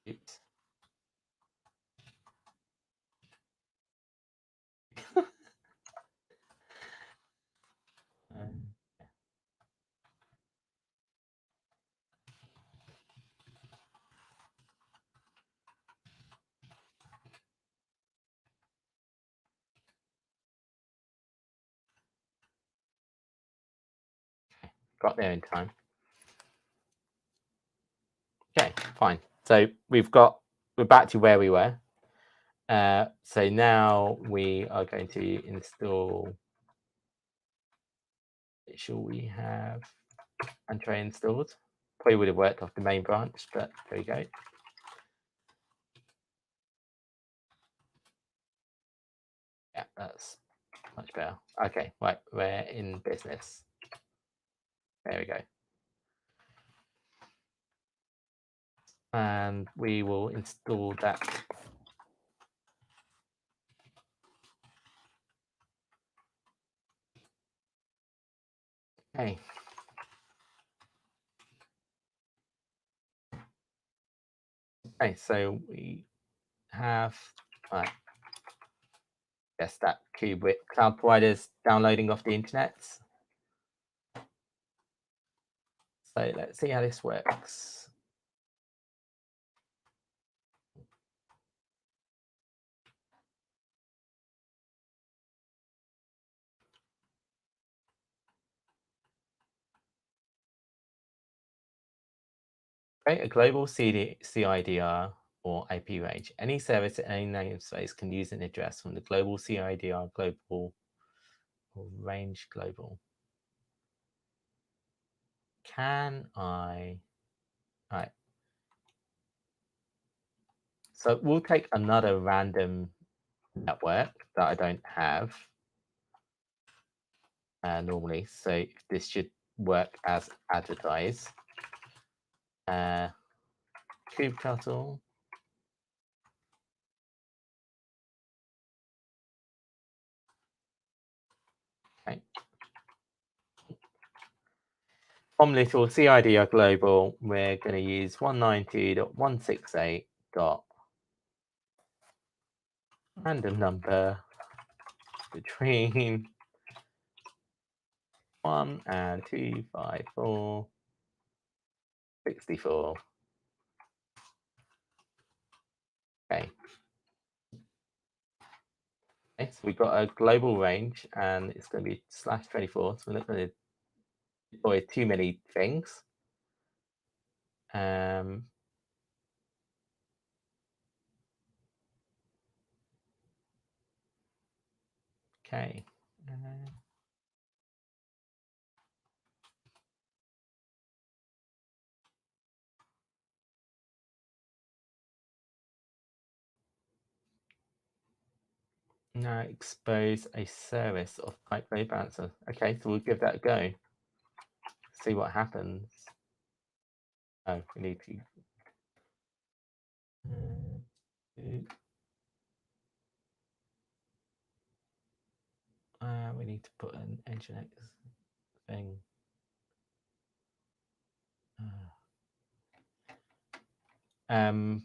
S1: Oops. Got there in time. Okay, fine. So we're back to where we were. So now we are going to install. Make sure we have Entree installed. Probably would have worked off the main branch, but there we go. Yeah, that's much better. Okay, right, we're in business. There we go. And we will install that. Okay. Okay, so we have, right. Yes, that Kube-vip cloud providers downloading off the internet. So let's see how this works. Create a global CIDR or IP range. Any service at any namespace can use an address from the global CIDR global or range global. Can I? All right. So we'll take another random network that I don't have normally. So this should work as advertised. Kubectl. From little CIDR global, we're going to use 192.168. Random number between 1 and 254 64. Okay. Okay, so we've got a global range and it's going to be /24. So we're not going to deploy too many things. Okay. Now expose a service of type load balancer. Okay, so we'll give that a go. See what happens. Oh, we need to. We need to put an Nginx thing. Oh.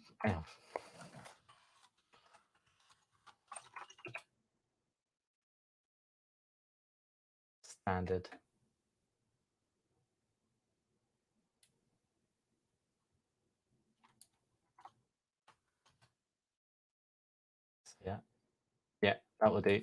S1: Standard. Yeah, yeah, that will do.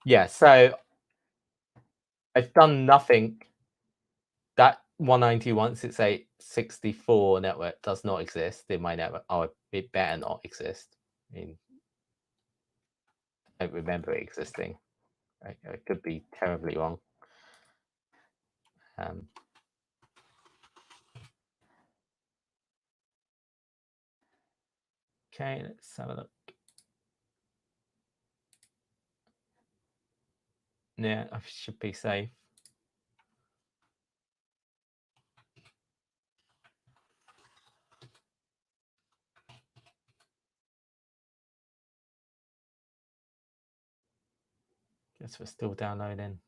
S1: Yeah, so I've done nothing. That 192.168.64 network does not exist in my network. Oh, it better not exist. I mean, I don't remember it existing. I could be terribly wrong. Okay, let's have a look. Yeah, I should be safe. Guess we're still downloading.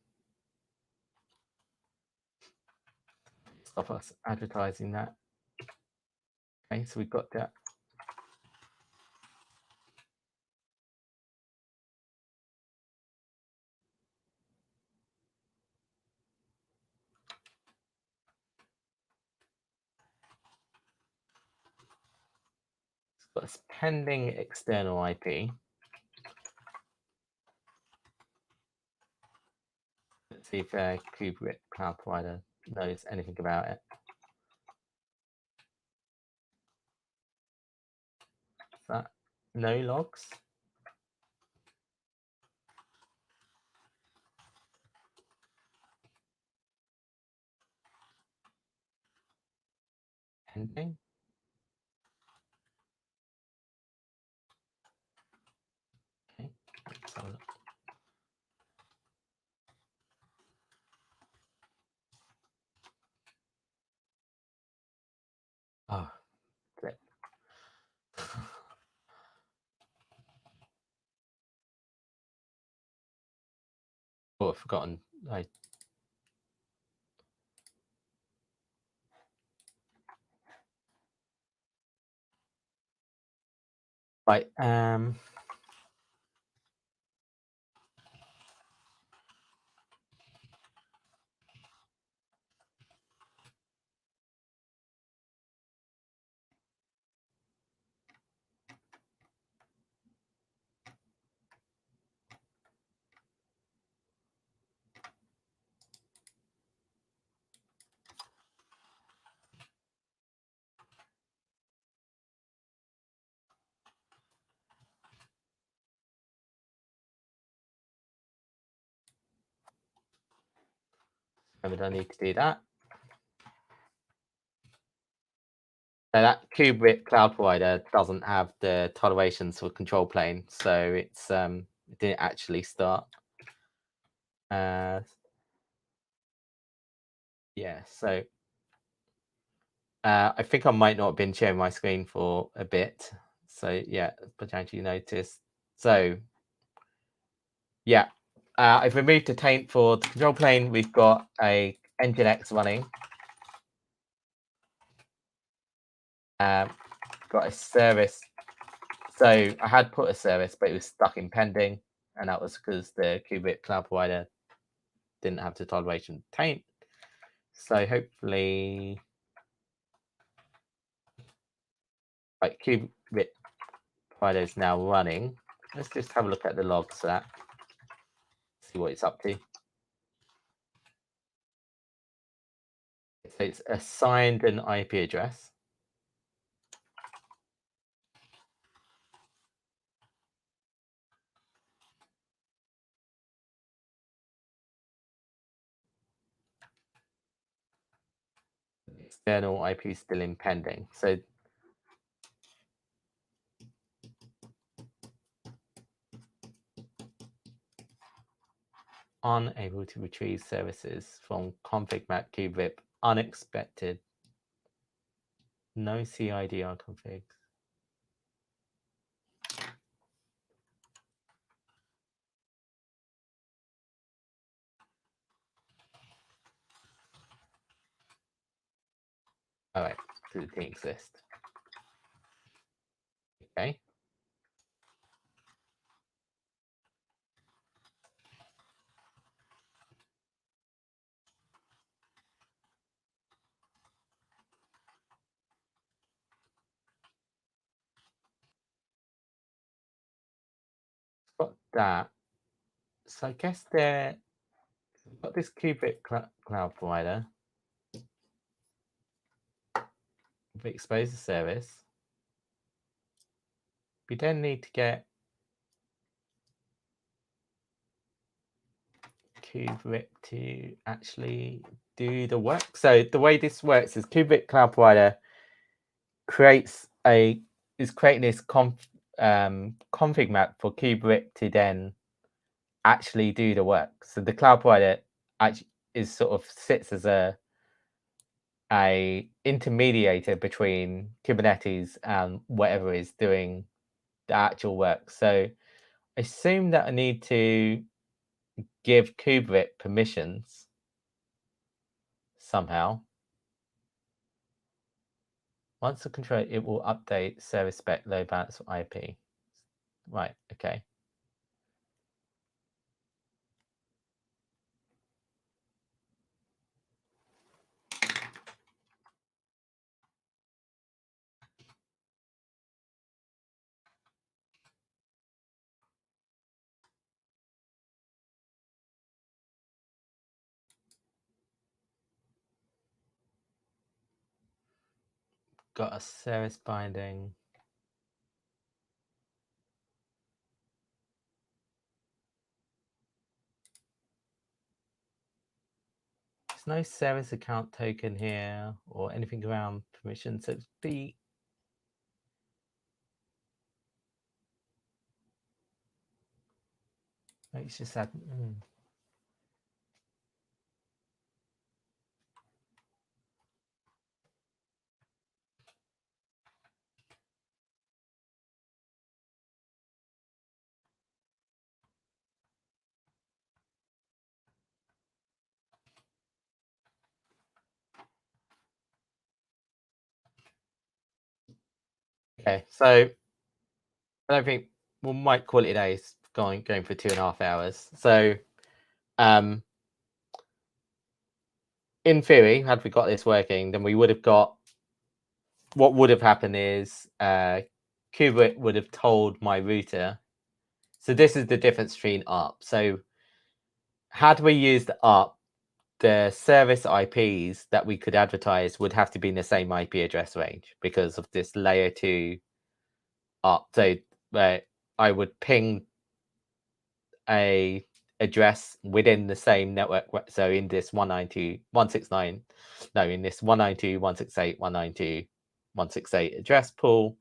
S1: Stop us advertising that. Okay, so we've got that. But it's pending external IP. Let's see if Kube-vip cloud provider knows anything about it. Is that no logs? Pending? Okay, let's have a look. Oh, flip. Oh, I've forgotten. Right. We don't need to do that. So that Kube-vip cloud provider doesn't have the tolerations for control plane, so it's it didn't actually start. yeah, so I think I might not have been sharing my screen for a bit. So yeah, potentially noticed. So yeah, I've removed the taint for the control plane. We've got a Nginx running. Got a service. So I had put a service, but it was stuck in pending, and that was because the Kube-vip cloud provider didn't have the toleration taint. So hopefully, like Kube-vip provider is now running. Let's just have a look at the logs for that. See what it's up to. So it's assigned an IP address. External IP still in pending. So unable to retrieve services from config map Kube-vip unexpected. No CIDR configs. All right, so it didn't exist. Okay. Got that. So I guess they're got this Kube-vip cloud provider. We expose the service. We then need to get Kube-vip to actually do the work. So the way this works is Kube-vip cloud provider is creating this config map for Kube-vip to then actually do the work. So the cloud provider actually is sort of sits as a intermediator between Kubernetes and whatever is doing the actual work. So I assume that I need to give Kube-vip permissions somehow. Once the control, it will update service spec load balance IP. Right, okay. Got a service binding. There's no service account token here or anything around permissions. So it's it's just that. Okay, so I don't think we might call it a day. It's going for 2.5 hours. So, in theory, had we got this working, then we would have got. What would have happened is Kube would have told my router. So this is the difference between ARP. So had we used ARP, the service IPs that we could advertise would have to be in the same IP address range because of this layer 2 ARP. So where I would ping a address within the same network. So in this 192.169, no, in this 192.168.192.168 address pool,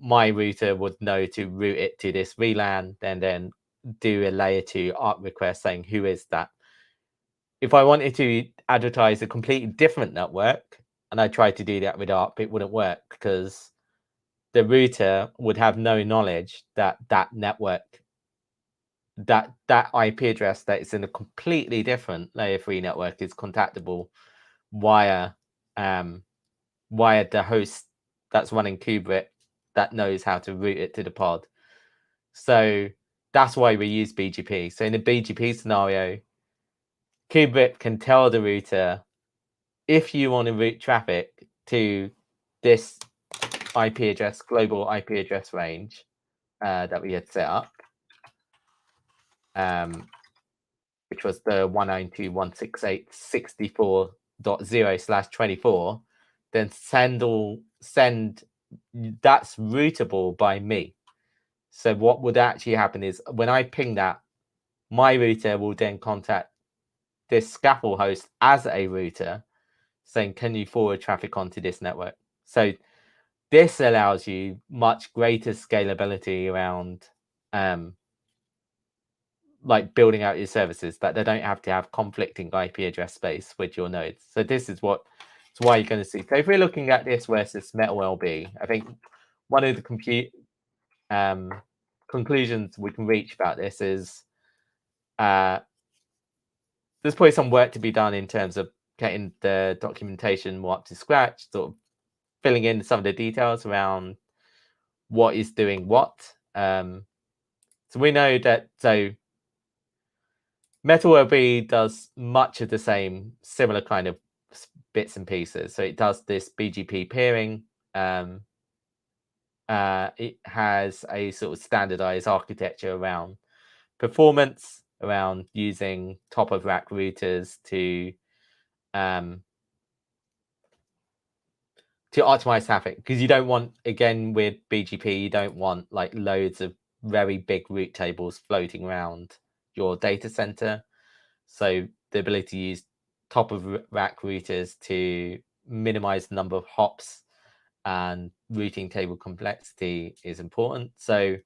S1: my router would know to route it to this VLAN, then do a layer 2 ARP request saying who is that if I wanted to advertise a completely different network and I tried to do that with ARP, it wouldn't work because the router would have no knowledge that that network, that IP address that is in a completely different layer 3 network is contactable via the host that's running Kube-vip that knows how to route it to the pod. So that's why we use BGP. So in a BGP scenario, Kube-vip can tell the router, if you want to route traffic to this IP address, global IP address range that we had set up, which was the 192.168.64.0/24, then send that's routable by me. So what would actually happen is when I ping that, my router will then contact this scaffold host as a router saying, can you forward traffic onto this network? So this allows you much greater scalability around like building out your services, that they don't have to have conflicting IP address space with your nodes. So this is why you're going to see. So if we're looking at this versus MetalLB, I think one of the conclusions we can reach about this is there's probably some work to be done in terms of getting the documentation more up to scratch, sort of filling in some of the details around what is doing what. So we know that MetalLB does much of the same, similar kind of bits and pieces. So it does this BGP peering. It has a sort of standardized architecture around performance, around using top of rack routers to optimize traffic, because you don't want, again with BGP, you don't want like loads of very big route tables floating around your data center. So the ability to use top of rack routers to minimize the number of hops and routing table complexity is important. So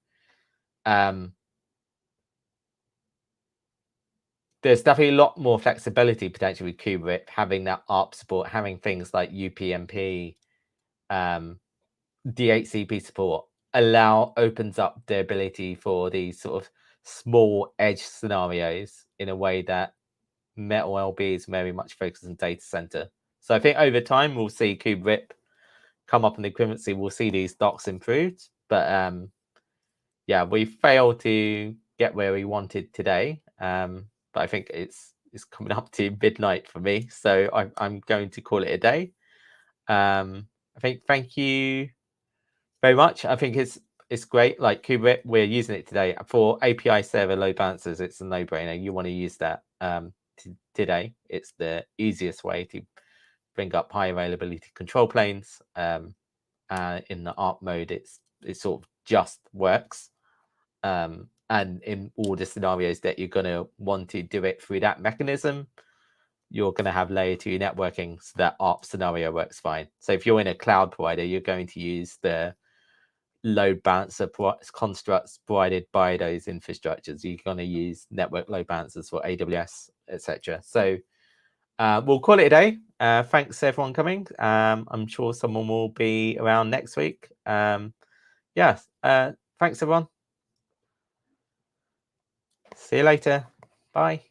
S1: there's definitely a lot more flexibility potentially with Kube-vip, having that ARP support, having things like UPnP, DHCP support opens up the ability for these sort of small edge scenarios in a way that MetalLB is very much focused on data center. So I think over time we'll see Kube-vip come up in the equivalency. We'll see these docs improved, but yeah, we failed to get where we wanted today. But I think it's coming up to midnight for me, so I'm going to call it a day. I think thank you very much. I think it's great. Like Kube-vip, we're using it today for API server load balancers. It's a no-brainer. You want to use that today. It's the easiest way to bring up high availability control planes. In the ARP mode, it sort of just works. And in all the scenarios that you're going to want to do it through that mechanism, you're going to have layer 2 networking, so that ARP scenario works fine. So if you're in a cloud provider, you're going to use the load balancer constructs provided by those infrastructures. You're going to use network load balancers for AWS, etc. So we'll call it a day. Thanks everyone coming. I'm sure someone will be around next week. Yeah, thanks everyone. See you later. Bye.